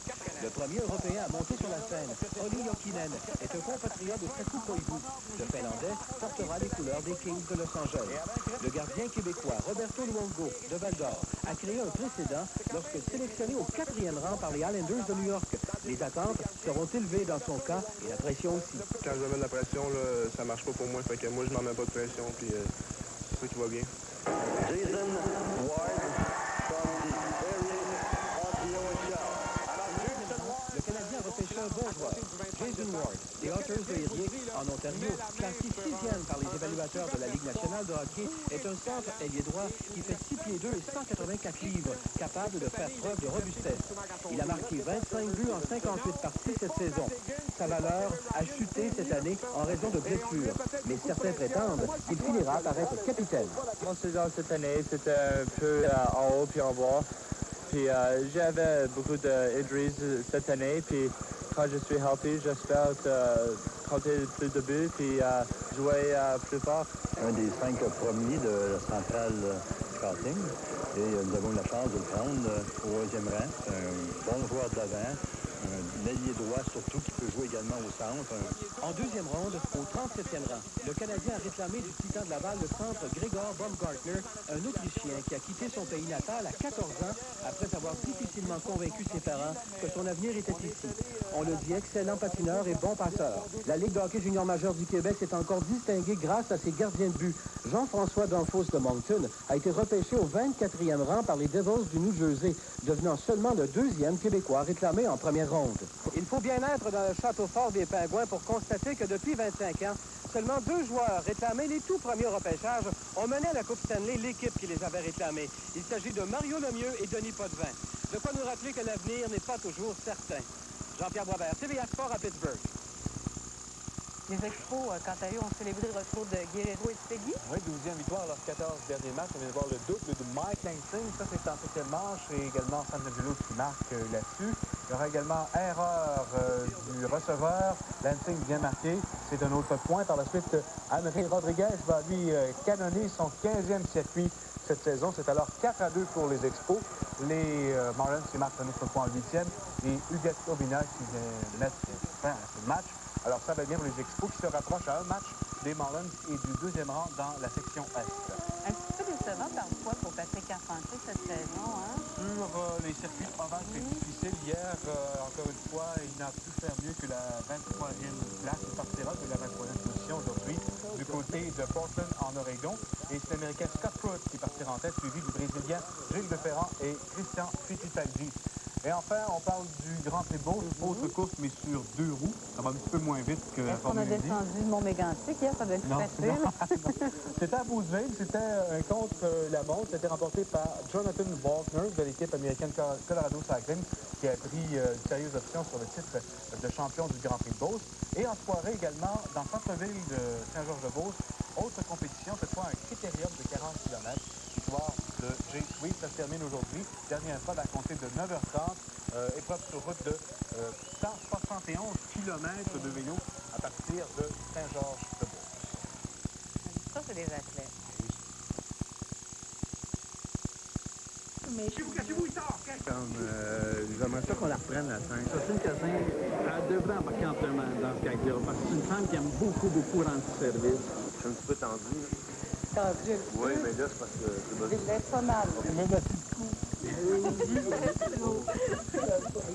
[SPEAKER 23] Le premier Européen à monter sur la scène, Olli Jokinen, est un compatriote de Saku Koivu. Le Finlandais portera les couleurs des Kings de Los Angeles. Le gardien québécois Roberto Luongo de Val-d'Or a créé un précédent lorsque sélectionné au 4e rang par les Islanders de New York. Les attentes seront élevées dans son cas et la pression aussi.
[SPEAKER 12] Quand je mets de la pression, là, ça marche pas pour moi. Fait que moi, je m'en mets pas de pression, puis c'est ça qui va bien.
[SPEAKER 15] Jason Ward from the area of the OHL.
[SPEAKER 23] Le Canadien a repêché un bon joueur, Jason Ward, des Otters de Erie, en Ontario, classé 6e par les évaluateurs de la Ligue nationale de hockey, est un centre ailier droit qui fait 6 pieds 2 et 184 livres, capable de faire preuve de robustesse. Il a marqué 25 buts en 58 parties cette saison. Sa valeur a chuté cette année en raison de blessures, mais certains prétendent qu'il finira par être capitaine.
[SPEAKER 24] Mon saison cette année, c'était un peu en haut puis en bas. Puis j'avais beaucoup d'injuries cette année, puis quand je suis healthy, j'espère compter plus de buts puis jouer plus fort.
[SPEAKER 13] Un des 5 premiers de la centrale scouting, et nous avons eu la chance de le prendre au 11e rang. Un bon joueur de l'avant, un ailier droit surtout qui peut jouer également au centre.
[SPEAKER 23] En 2e ronde, au 37e rang, le Canadien a réclamé du Titan de Laval le centre Gregor Baumgartner, un Autrichien qui a quitté son pays natal à 14 ans après avoir difficilement convaincu ses parents que son avenir était ici. On le dit, excellent patineur et bon passeur. La Ligue de hockey junior majeur du Québec s'est encore distinguée grâce à ses gardiens de but. Jean-François Danfos de Moncton a été repêché au 24e rang par les Devils du New Jersey, devenant seulement le 2e Québécois réclamé en première ronde. Il faut bien être dans le château fort des Pingouins pour constater que depuis 25 ans, seulement 2 joueurs réclamés les tout premiers repêchages ont mené à la Coupe Stanley l'équipe qui les avait réclamés. Il s'agit de Mario Lemieux et Denis Potvin. De quoi nous rappeler que l'avenir n'est pas toujours certain. Jean-Pierre Boisvert, TVA Sport à Pittsburgh.
[SPEAKER 1] Les Expos, quant à eux, ont célébré le retour de Guerrero et de Peggy.
[SPEAKER 6] Oui, 12e victoire lors 14 derniers matchs. On vient de voir le double de Mike Lansing. Ça, c'est en 7e manche. Et également San Angelo qui marque là-dessus. Il y aura également erreur du receveur. Lansing vient marquer. C'est un autre point. Par la suite, Henry Rodriguez va lui canonner son 15e circuit cette saison. C'est alors 4-2 pour les Expos. Les Marlins qui marquent un autre point en 8e. Et Huguette Urbina qui vient mettre fin à ce match. Alors ça va bien pour les Expos qui se rapprochent à un match des Marlins et du 2e rang dans la section Est.
[SPEAKER 1] Un petit peu décevant parfois pour Patrick Carpentier cette saison, hein?
[SPEAKER 6] Sur les circuits ovales, c'est difficile. Hier, encore une fois, il n'a pu faire mieux que la 23e place. Il partira de la 23e position aujourd'hui du côté de Portland en Oregon. Et c'est l'Américain Scott Pruitt qui partira en tête, suivi du Brésilien Gilles Deferrand et Christian Fittipaldi. Et enfin, on parle du Grand Prix de Beauce, autre course, mais sur 2 roues. Ça va un petit peu moins vite que la Formule 1.
[SPEAKER 1] Est-ce qu'on a descendu le Mont-Mégantic hier? Ça doit être facile.
[SPEAKER 6] C'était à Beauceville, c'était un contre-la-montre. C'était remporté par Jonathan Walkner de l'équipe américaine Colorado Cycling, qui a pris une sérieuse option sur le titre de champion du Grand Prix de Beauce. Et en soirée également, dans le centre-ville de Saint-Georges-de-Beauce, autre compétition, cette fois un critérium de 40 km. Victoire de J-Sweep, ça se termine aujourd'hui. Dernière fois à compter de 9h30. Épreuve sur route de 171 km de vélo à partir de Saint-Georges-de-Beauce.
[SPEAKER 1] Ça, c'est des athlètes.
[SPEAKER 2] mais...
[SPEAKER 16] Cachez-vous, il sort!
[SPEAKER 18] J'aimerais ça qu'on la reprenne, la scène.
[SPEAKER 2] Christine Cazin, elle devrait embarquer entièrement dans ce gag-là, parce que c'est une femme qui aime beaucoup, beaucoup rendre service.
[SPEAKER 12] Je suis un petit peu tendu.
[SPEAKER 20] Tendu.
[SPEAKER 12] Oui, mais là, c'est parce que c'est pas...
[SPEAKER 20] Il laisse pas mal.
[SPEAKER 12] Il m'a battu le cou.
[SPEAKER 20] Il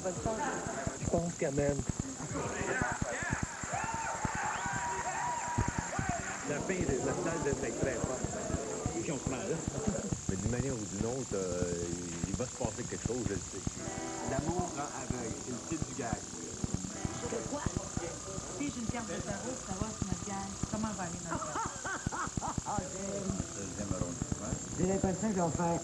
[SPEAKER 20] va te changer.
[SPEAKER 18] Je pense quand même. La salle devrait être très forte. Puis on se rend là.
[SPEAKER 13] Mais d'une manière ou d'une autre, il va se passer quelque chose, je le sais.
[SPEAKER 4] L'amour rend aveugle. C'est le titre du gag.
[SPEAKER 2] De quoi? Si j'ai une carte de tarot pour savoir si notre gag, comment va aller notre gag?
[SPEAKER 21] Deuxième arrondissement.
[SPEAKER 18] J'ai l'impression qu'ils vont faire...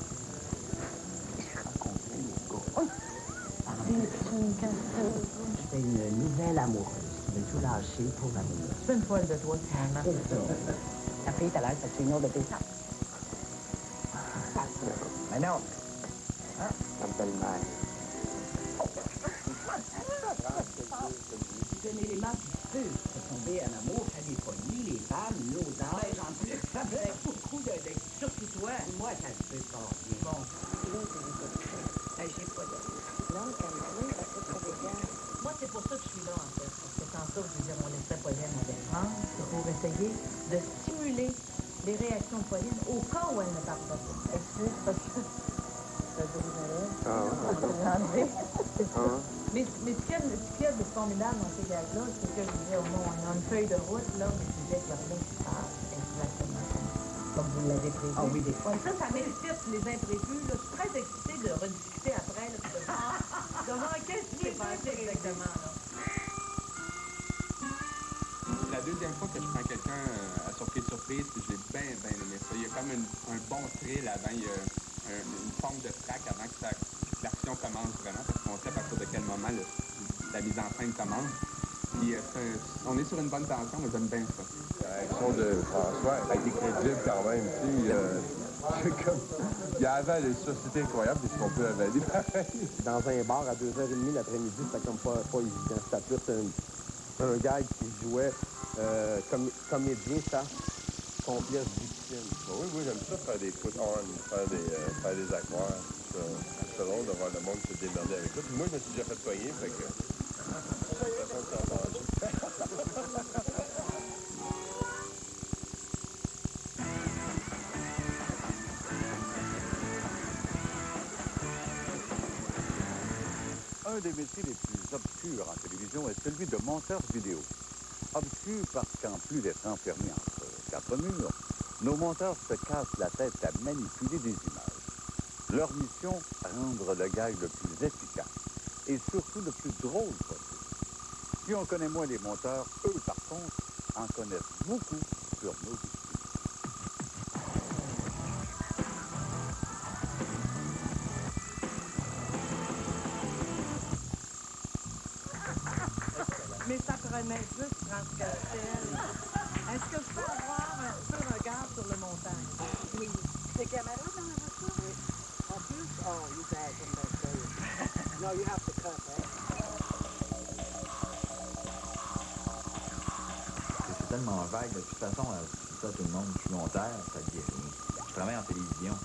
[SPEAKER 18] Je fais une nouvelle amoureuse qui veut tout lâcher pour l'amour. Tu fais une folle de toi, finalement. C'est ça. La fille, t'as l'air, c'est une autre de tes sacs. Mais non. Hein? Ça me fait le mal. C'est un élément qui peut se tomber en amour, ça les poignées, les femmes, l'odeur. Ben, j'en plus, ça fait beaucoup de... Surtout toi, moi, ça se peut pas bien. Bon. J'ai pas de... Non, moi, c'est pour ça que je suis là, en fait. Parce que tantôt, je veux dire, on laissait Pauline à défendre. C'est pour essayer de stimuler les réactions de Pauline au cas où elle ne parle pas. Excuse, parce que... Mais ce qu'il y a de formidable dans ces gags-là, c'est que je disais, au moins, on a une feuille de route, là, mais je disais qu'il n'y a rien qui se passe exactement comme vous l'avez prévu. Ah oui, des fois. Ça m'excite, les imprévus. Là. Je suis très excitée de rediscuter après, là, de voir qu'est-ce qui s'est passé exactement. Là.
[SPEAKER 4] C'est la deuxième fois que je prends quelqu'un à surprise, puis je l'ai bien aimé ça. Il y a comme un bon thrill avant, il y a une forme de trac avant que l'action commence vraiment, parce qu'on sait à partir de quel moment la mise en scène commence. Puis on est sur une bonne tension, mais j'aime bien ça.
[SPEAKER 12] L'action de François a été crédible quand même. Il avait des sociétés incroyables, puis ce qu'on peut avaler pareil.
[SPEAKER 18] Dans un bar à 2h30 l'après-midi, c'était comme pas évident. C'était plus un gag qui jouait comédien, ça, complexe victime.
[SPEAKER 12] Oui, j'aime ça faire des put-on, faire des accords. C'est drôle de voir le monde se démerder avec ça. Puis moi, je me suis déjà fait poigner, fait que...
[SPEAKER 21] Un des métiers les plus obscurs en télévision est celui de monteur vidéo. Obscur parce qu'en plus d'être enfermés entre quatre murs, nos monteurs se cassent la tête à manipuler des images. Leur mission, rendre le gag le plus efficace et surtout le plus drôle possible. Si on connaît moins les monteurs, eux, par contre, en connaissent beaucoup sur nos victimes.
[SPEAKER 2] Mais ça prenait juste transcassel. Est-ce que je peux avoir un petit peu de regard sur le montage? Oui. C'est caméra dans la voiture? Oui. En plus? Oh, you guys are not serious. No, you have to cut, right?
[SPEAKER 9] C'est tellement vague. De toute façon, je dis ça à tout le monde, je suis monteur, ça ne dit rien. Je travaille en télévision.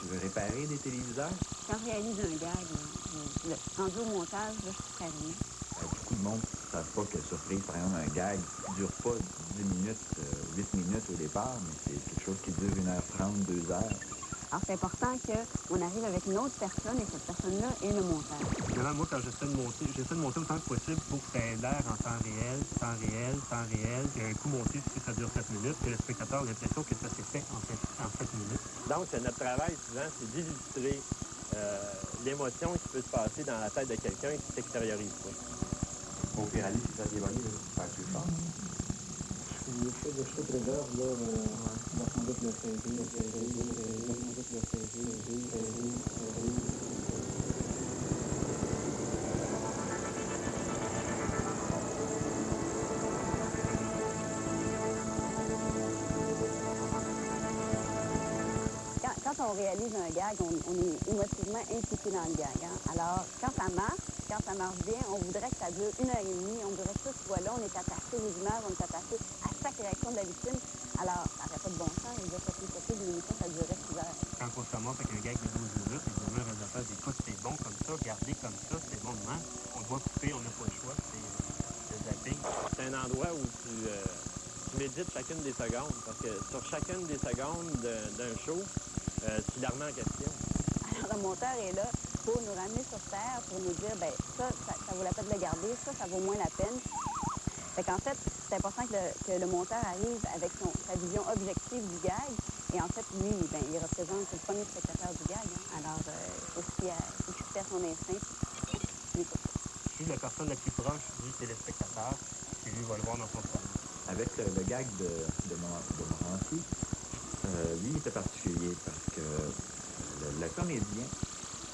[SPEAKER 9] Tu veux réparer des téléviseurs?
[SPEAKER 1] Quand je réalise un gag, rendu au montage, là, je ne ferai rien.
[SPEAKER 9] Beaucoup de monde ne savent pas que surprise, par exemple, un gag ne dure pas 10 minutes, 8 minutes au départ, mais c'est quelque chose qui dure 1h30, 2 heures.
[SPEAKER 1] Alors, c'est important qu'on arrive avec une autre personne et cette personne-là est le monteur.
[SPEAKER 7] Évidemment, moi, quand j'essaie de monter autant que possible pour que tu aies l'air en temps réel, qu'un coup monté, si ça dure 7 minutes, que le spectateur a l'impression que ça s'est fait en 7 minutes.
[SPEAKER 18] Donc, notre travail, souvent, c'est d'illustrer l'émotion qui peut se passer dans la tête de quelqu'un qui s'extériorise pas.
[SPEAKER 9] Au Pirelli, c'est ça qui est bonne, faire plus fort.
[SPEAKER 18] Le fait de chaque trésor, là, on va sans doute le
[SPEAKER 1] Quand on réalise un gag, on est émotivement impliqué dans le gag. Hein? Alors, quand ça marche bien, on voudrait que ça dure 1h30, on voudrait que ça soit là, on est attaché aux images, on est attaché à chaque réaction de la victime. Alors, ça n'aurait pas de bon sens, il y a pas de l'émission, ça durerait 6 heures.
[SPEAKER 7] Quand on se commence avec un gag de 12 minutes,
[SPEAKER 23] vite chacune des secondes, parce que sur chacune des secondes d'un show, tu la remets en question.
[SPEAKER 1] Alors, le monteur est là pour nous ramener sur Terre, pour nous dire, ben ça vaut la peine de le garder, ça vaut moins la peine. Fait qu'en fait, c'est important que le monteur arrive avec sa vision objective du gag. Et en fait, lui, ben, il représente le premier spectateur du gag. Hein. Alors, il faut se fier à son instinct.
[SPEAKER 7] Je suis la personne la plus proche du téléspectateur qui, lui, va le voir dans son programme.
[SPEAKER 9] Avec le gag de Morancy, lui, il était particulier parce que le comédien,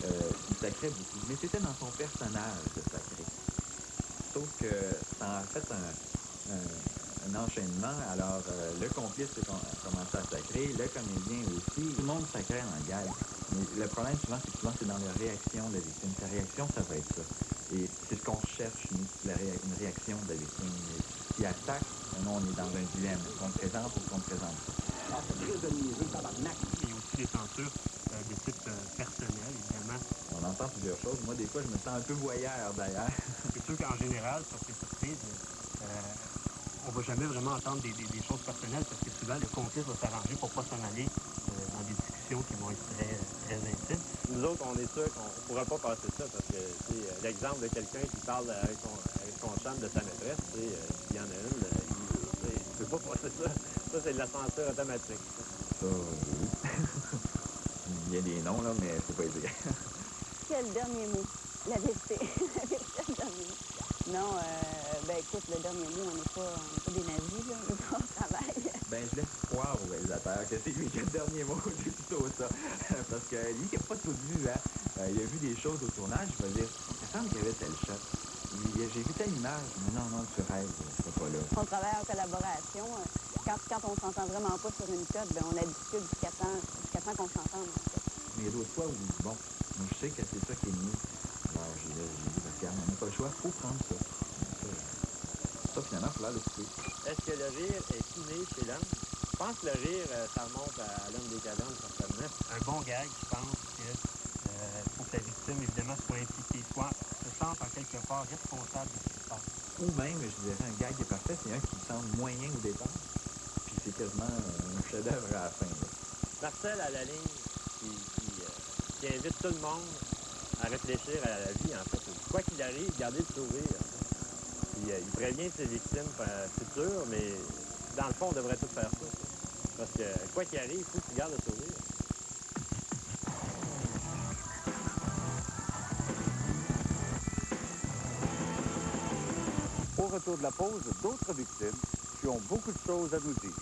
[SPEAKER 9] il sacrait beaucoup. Mais c'était dans son personnage de sacrer. Sauf que ça a fait un enchaînement. Alors, le complice a commencé à sacrer, le comédien aussi. Tout le monde sacrait en gag. Mais le problème, souvent, c'est dans la réaction de la victime. Sa réaction, ça va être ça. Et c'est ce qu'on recherche, nous, une réaction de la victime. Qui attaque, nous, on est dans un dilemme. Est-ce qu'on le présente ou est-ce qu'on le présente pas?
[SPEAKER 7] Il y a aussi des censures de type personnel, évidemment.
[SPEAKER 9] On entend plusieurs choses. Moi, des fois, je me sens un peu voyeur, d'ailleurs.
[SPEAKER 7] C'est sûr qu'en général, sur ces surprises, on va jamais vraiment entendre des choses personnelles parce que souvent, le complice va s'arranger pour pas s'en aller dans des discussions qui vont être très, très intimes.
[SPEAKER 23] Nous autres, on est sûr qu'on ne pourra pas passer ça parce que c'est l'exemple de quelqu'un qui parle avec son chum de sa maîtresse, s'il y en a une, il ne peut pas passer ça. Ça, c'est de la censure automatique.
[SPEAKER 9] Ça, oui. Il y a des noms, là, mais je peux pas les dire.
[SPEAKER 1] Quel dernier mot? La vérité. La vérité, le dernier mot. Non, ben écoute, le dernier mot, on n'est pas des nazis, là, on travaille.
[SPEAKER 9] Ben, je laisse croire au réalisateur que c'est lui qui a le dernier mot, c'est plutôt ça. Parce que lui qui n'a pas tout vu, hein, il a vu des choses au tournage, il va dire, il me semble qu'il y avait tel shot. J'ai vu telle image, mais non, tu rêves, c'est pas là.
[SPEAKER 1] On travaille en collaboration. Quand on s'entend vraiment pas sur une cote, ben on a discuté jusqu'à temps qu'on s'entende, en fait.
[SPEAKER 9] Mais d'autres fois, vous dites, bon, moi, je sais que c'est ça qui est mieux. Alors, j'ai dit, regarde, on n'a pas le choix, il faut prendre ça. Ça, finalement, il faut le couper.
[SPEAKER 23] Est-ce que le rire est inné chez l'homme? Je pense que le rire, ça remonte à l'homme des cavernes, certainement.
[SPEAKER 7] Un bon gag, je pense que faut que la victime, évidemment, soit impliquée, se sente en quelque part responsable de ce qui se passe.
[SPEAKER 9] Ou même, je dirais, un gag est parfait, c'est un qui semble moyen au départ. Puis c'est quasiment un chef-d'œuvre à la fin. Là.
[SPEAKER 23] Marcel, à la ligne, qui invite tout le monde à réfléchir à la vie, en fait. Quoi qu'il arrive, gardez le sourire. Puis, il prévient ses victimes futures, mais dans le fond, on devrait tous faire ça. Parce que quoi qu'il arrive, il faut que tu gardes le sourire.
[SPEAKER 16] Au retour de la pause, d'autres victimes qui ont beaucoup de choses à nous dire.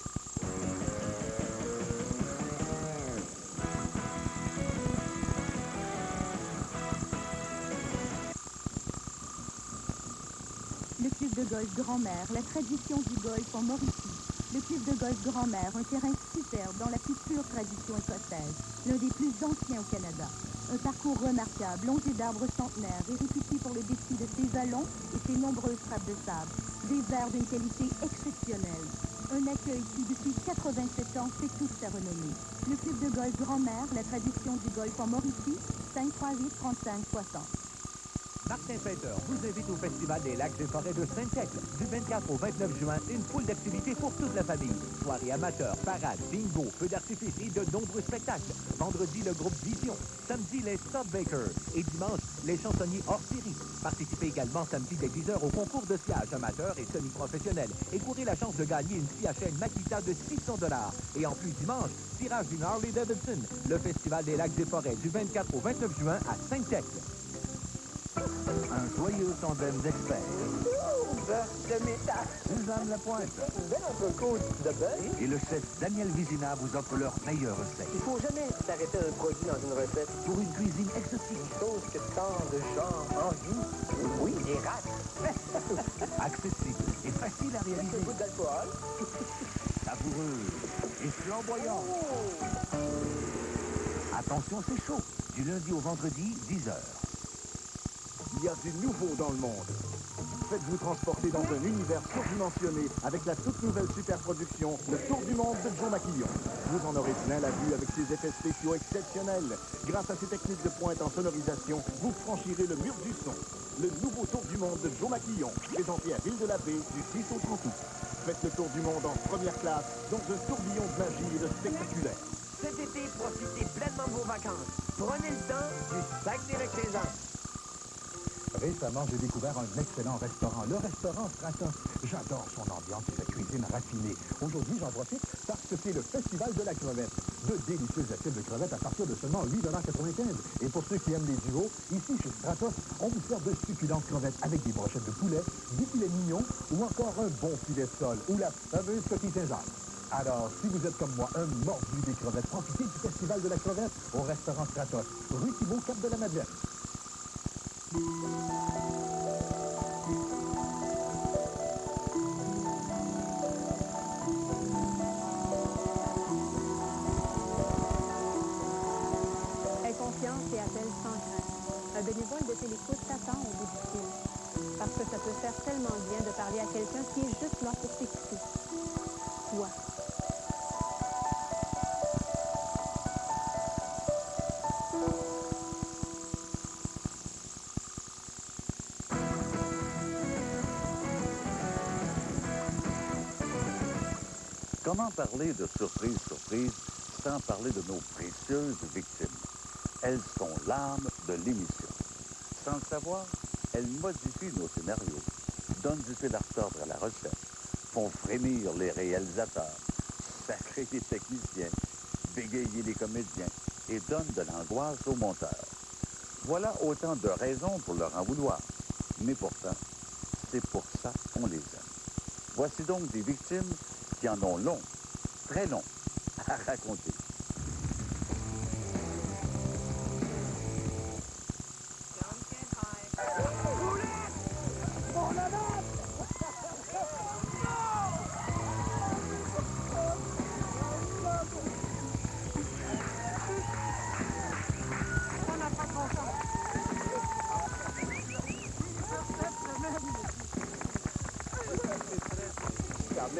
[SPEAKER 10] Le club de golf Grand-Mère, la tradition du golf en Mauricie. Le club de golf Grand-Mère, un terrain superbe dans la plus pure tradition écossaise, l'un des plus anciens au Canada. Un parcours remarquable, longé d'arbres centenaires et réputé pour le défi de ses vallons et ses nombreuses frappes de sable. Des airs d'une qualité exceptionnelle. Un accueil qui, depuis 87 ans, fait toute sa renommée. Le club de golf Grand-Mère, la tradition du golf en Mauricie, 538-35-60.
[SPEAKER 11] Martin Sainteur vous invite au Festival des lacs et forêts de Saint-Siècle. Du 24 au 29 juin, une foule d'activités pour toute la famille. Soirée amateurs, parades, bingo, feux d'artifice et de nombreux spectacles. Vendredi, le groupe Vision. Samedi, les Stubbakers. Et dimanche, les chansonniers hors série. Participez également samedi dès 10h au concours de skiage amateur et semi-professionnel. Et courez la chance de gagner une scie à chaîne Makita de 600 $. Et en plus, dimanche, tirage d'une Harley Davidson. Le Festival des lacs et forêts du 24 au 29 juin à Saint-Siècle. Un joyeux tandem d'experts.
[SPEAKER 2] De métal.
[SPEAKER 11] Suzanne Lapointe.
[SPEAKER 2] De bœuf.
[SPEAKER 11] Et le chef Daniel Vizina vous offre leur meilleure recette.
[SPEAKER 2] Il faut jamais s'arrêter un produit dans une recette.
[SPEAKER 11] Pour une cuisine exotique.
[SPEAKER 2] Une chose que tant de gens envient. Oui, des rats.
[SPEAKER 11] Accessible et facile à réaliser.
[SPEAKER 2] Un goût d'alcool.
[SPEAKER 11] Savoureux et flamboyant. Attention, c'est chaud. Du lundi au vendredi, 10h.
[SPEAKER 3] Il y a du nouveau dans le monde. Faites-vous transporter dans un univers surdimensionné avec la toute nouvelle superproduction Le Tour du Monde de Joe Maquillon. Vous en aurez plein la vue avec ses effets spéciaux exceptionnels. Grâce à ses techniques de pointe en sonorisation, vous franchirez le mur du son. Le nouveau Tour du Monde de Joe Maquillon, présenté à Ville-de-la-Baie du 6 au 30 août. Faites le tour du monde en première classe dans un tourbillon de magie et de spectaculaire.
[SPEAKER 5] Cet été, profitez pleinement de vos vacances. Prenez le temps du Saguenay-Lac-Saint-Jean.
[SPEAKER 11] Récemment, j'ai découvert un excellent restaurant, le restaurant Stratos. J'adore son ambiance et sa cuisine raffinée. Aujourd'hui, j'en profite parce que c'est le Festival de la crevette. De délicieuses assiettes de crevettes à partir de seulement 8,95 $. Et pour ceux qui aiment les duos, ici chez Stratos, on vous sert de succulentes crevettes avec des brochettes de poulet, des filets mignons ou encore un bon filet de sol ou la fameuse coquille Saint-Jacques. Alors, si vous êtes comme moi, un mordu des crevettes, profitez du Festival de la crevette au restaurant Stratos, rue Thibault, Cap de la Madeleine.
[SPEAKER 10] Aie confiance et appelle sans crainte. Un bénévole de télécoute t'attend au bout du fil. Parce que ça peut faire tellement bien de parler à quelqu'un qui est juste là pour t'écouter. Toi.
[SPEAKER 8] Comment parler de surprise sans parler de nos précieuses victimes? Elles sont l'âme de l'émission. Sans le savoir, elles modifient nos scénarios, donnent du fil à retordre à la recette, font frémir les réalisateurs, sacrer les techniciens, bégayer les comédiens et donnent de l'angoisse aux monteurs. Voilà autant de raisons pour leur en vouloir. Mais pourtant, c'est pour ça qu'on les aime. Voici donc des victimes qui en ont long, très long, à raconter.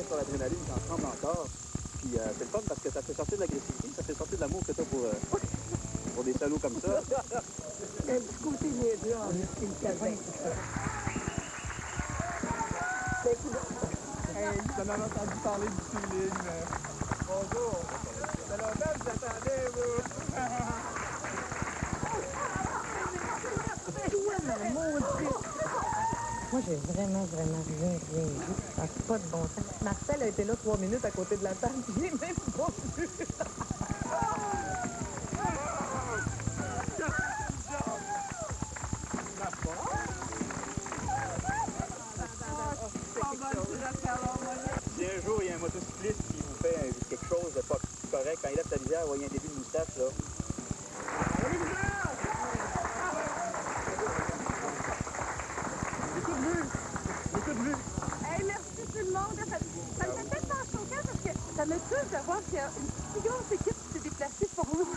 [SPEAKER 14] Sur l'adrénaline, j'en tremble encore. Puis c'est le fun parce que ça fait sortir de l'agressivité, ça fait sortir de l'amour que t'as pour des salauds comme ça.
[SPEAKER 2] Un petit côté niaiseux en esti le cabin.
[SPEAKER 14] Hey, j'en avais entendu parler du feeling. Bonjour. Ça fait longtemps que vous attendez, vous.
[SPEAKER 2] Moi, j'ai vraiment rien vu. Ça n'a pas de bon sens. Marcel a été là 3 minutes à côté de la table, puis il est même pas vu.
[SPEAKER 14] Si un jour il y a un motocycliste qui vous fait quelque chose de pas correct, quand il lève sa visière, vous voyez un début de moustache, là.
[SPEAKER 1] Hey, merci tout le monde. Ça me fait tellement choquant parce que ça me touche de voir qu'il y a une si grosse équipe qui s'est déplacée pour nous.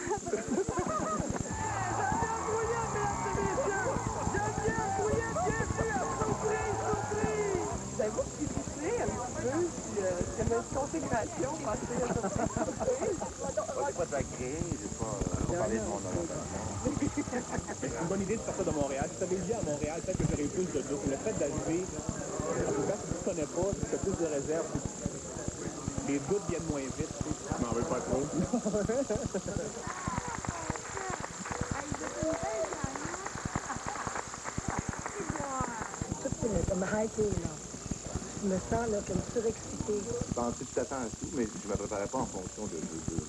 [SPEAKER 1] J'avoue que je suis touchée un petit peu, puis il y a une consécration passée à cette surprise.
[SPEAKER 8] C'est pas agréé, j'ai pas parlé de mon
[SPEAKER 14] C'est une bonne idée de sortir de Montréal. Si tu avais dit à Montréal, peut-être que j'aurais eu plus de doutes. Le fait d'arriver, en tout cas, si tu ne connais pas, si tu as plus de réserves, les doutes viennent moins vite. Je m'en veux pas trop.
[SPEAKER 2] Comme hypé, là. Je me sens là, comme surexcitée.
[SPEAKER 9] Je pensais tout à fait à tout, mais je ne me préparais pas en fonction de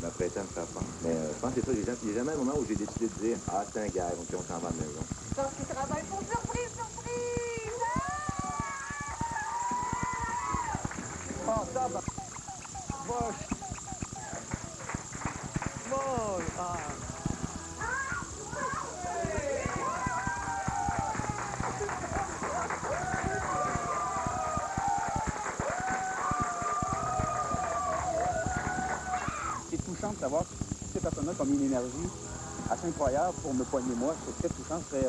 [SPEAKER 9] m'apprêter à me faire faire. Mais je pense que c'est ça, les gens. Il n'y a jamais un moment où j'ai décidé de dire « Ah, c'est un gars, donc on s'en va à la maison. »
[SPEAKER 1] Parce qu'ils travaillent pour surprise!
[SPEAKER 14] Oh, ça va. Moche. C'est touchant de savoir que ces personnes-là ont mis une énergie assez incroyable pour me poigner moi. C'est très touchant,
[SPEAKER 1] C'est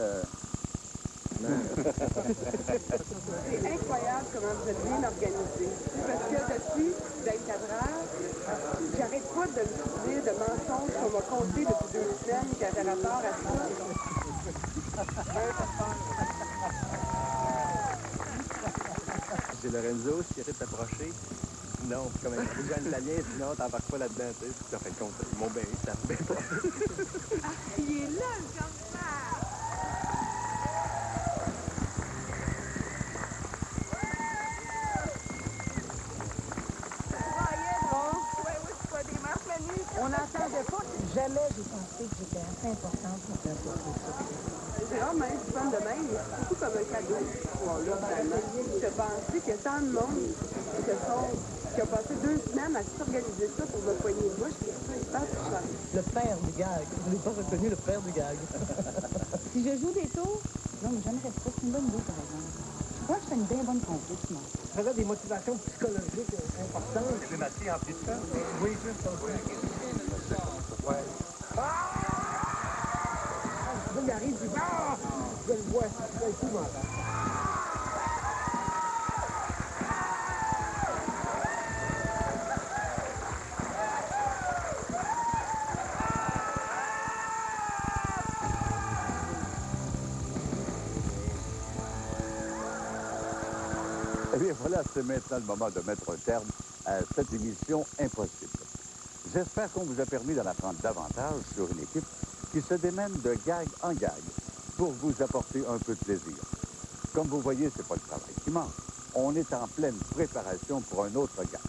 [SPEAKER 1] incroyable comment vous êtes bien organisé. Parce que depuis 24 heures, j'arrête pas de me souvenir de mensonges qu'on m'a contés depuis 2 semaines qui avaient rapport à ça.
[SPEAKER 15] c'est Lorenzo, si tu t'approcher. Non, puis comme un italien, sinon, t'embarques pas là-dedans, tu sais. Puis en fin de compte, ils m'ont bien eu, ça a bien passé.
[SPEAKER 2] Ah, il est là, le grand-père! On n'entendait pas. Jamais j'ai pensé que j'étais assez importante pour faire ça.
[SPEAKER 17] Gérard, même si tu de même, mais c'est surtout comme un cadeau, ce soir-là, finalement. Je pensais qu'il y a tant de monde qui a passé 2 semaines à s'organiser ça pour me poigner de bouche, puis ça, hyper touchant.
[SPEAKER 2] Le père du gag. Je n'ai pas reconnu le père du gag.
[SPEAKER 10] Si je joue des tours, non, mais j'aimerais ça. C'est une bonne idée, par exemple. Je crois que c'est une bien bonne conduite, moi.
[SPEAKER 2] Ça a des motivations psychologiques importantes.
[SPEAKER 7] C'est Mathieu en plus de ça?
[SPEAKER 2] Oui, juste ça.
[SPEAKER 7] Ouais.
[SPEAKER 2] Il arrive, il dit, ah! Je le vois, c'est épouvantable.
[SPEAKER 8] Eh bien, voilà, c'est maintenant le moment de mettre un terme à cette émission impossible. J'espère qu'on vous a permis d'en apprendre davantage sur une équipe qui se démène de gag en gag pour vous apporter un peu de plaisir. Comme vous voyez, c'est pas le travail qui manque. On est en pleine préparation pour un autre gag.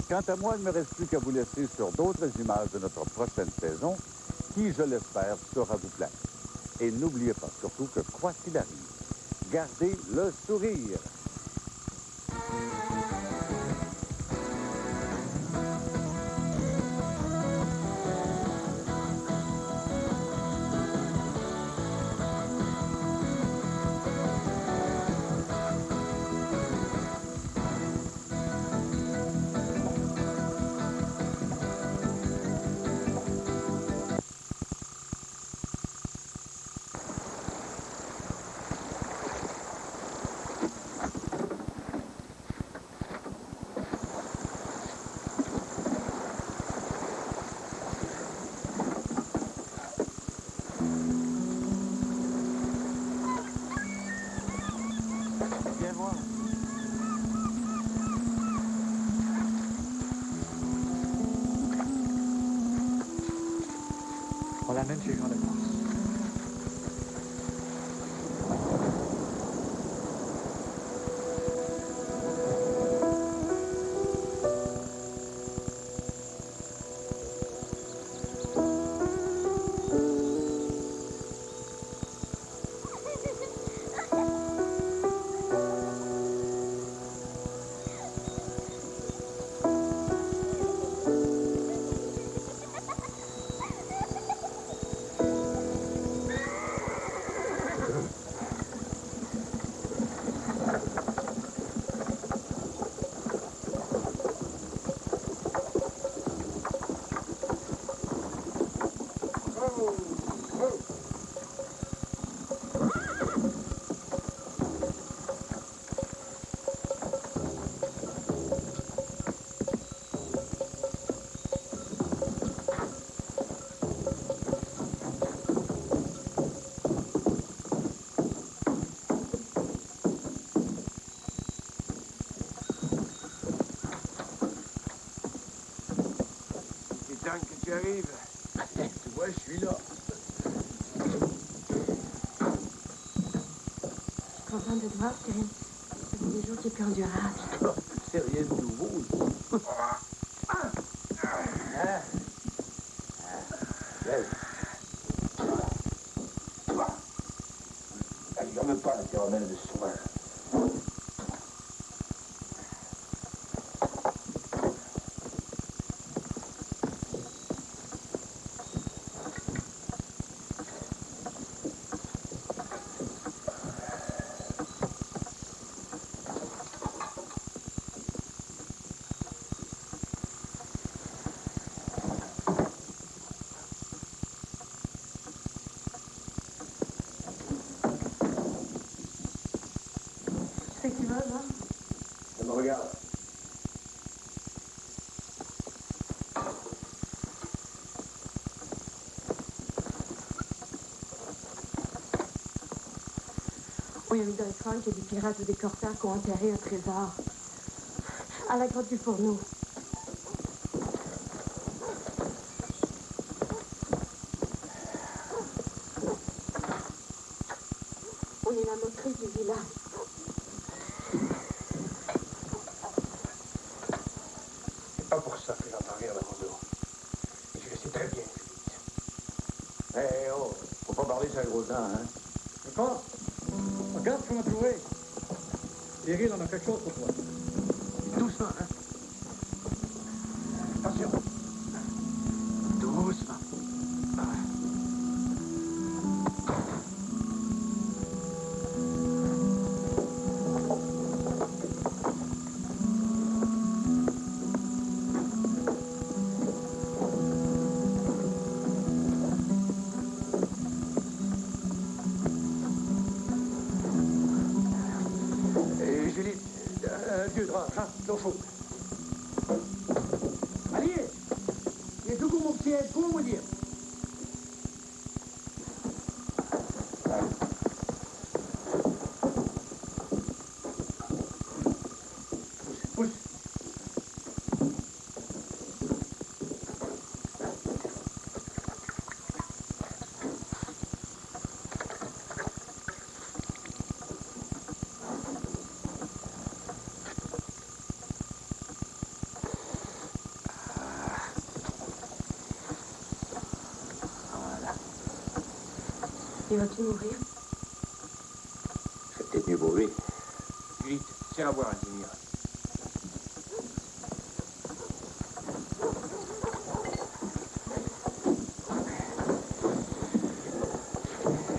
[SPEAKER 8] Quant à moi, il ne me reste plus qu'à vous laisser sur d'autres images de notre prochaine saison qui, je l'espère, saura vous plaire. Et n'oubliez pas surtout que, quoi qu'il arrive, gardez le sourire.
[SPEAKER 7] Viens voir. On l'amène chez Jean de France.
[SPEAKER 5] Que tu arrives. Tu vois, je suis là.
[SPEAKER 19] Je suis contente de te voir, Kevin. Ça fait des jours que tu es plus endurable.
[SPEAKER 5] C'est rien de nouveau. Il n'y a même pas la caramel de soin.
[SPEAKER 19] Qu'est-ce que tu veux, là?
[SPEAKER 5] Ça me regarde.
[SPEAKER 19] Oui, oui, dans le crâne qu'il y a des pirates ou des corsaires qui ont enterré un trésor. À la grotte du Fourneau. On est la motrice du village.
[SPEAKER 6] C'est pas pour ça que j'entends rire dans mon dos. Et je le sais très bien, Julie. Eh oh, faut pas parler sur les gros dents, hein?
[SPEAKER 20] D'accord? Regarde ce qu'on a trouvé. Cyril, on a quelque chose pour toi.
[SPEAKER 6] Doucement, hein? Attention. Doucement. Julie, un vieux drap, hein, l'eau chaude. Allez, il est tout comme mon petit aide, comment vous dire? Pousse.
[SPEAKER 19] Il va-tu mourir?
[SPEAKER 6] C'est peut-être mieux pour lui. Julie, tiens à voir un demi.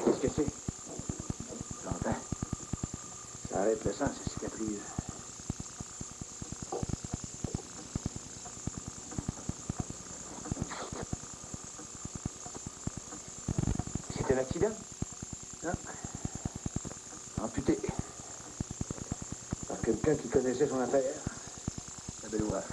[SPEAKER 6] Qu'est-ce que c'est? J'entends. Ça arrête le sang, ça cicatrise. C'est un accident? Non. Amputé. Par quelqu'un qui connaissait son affaire. Un bel ouvrage.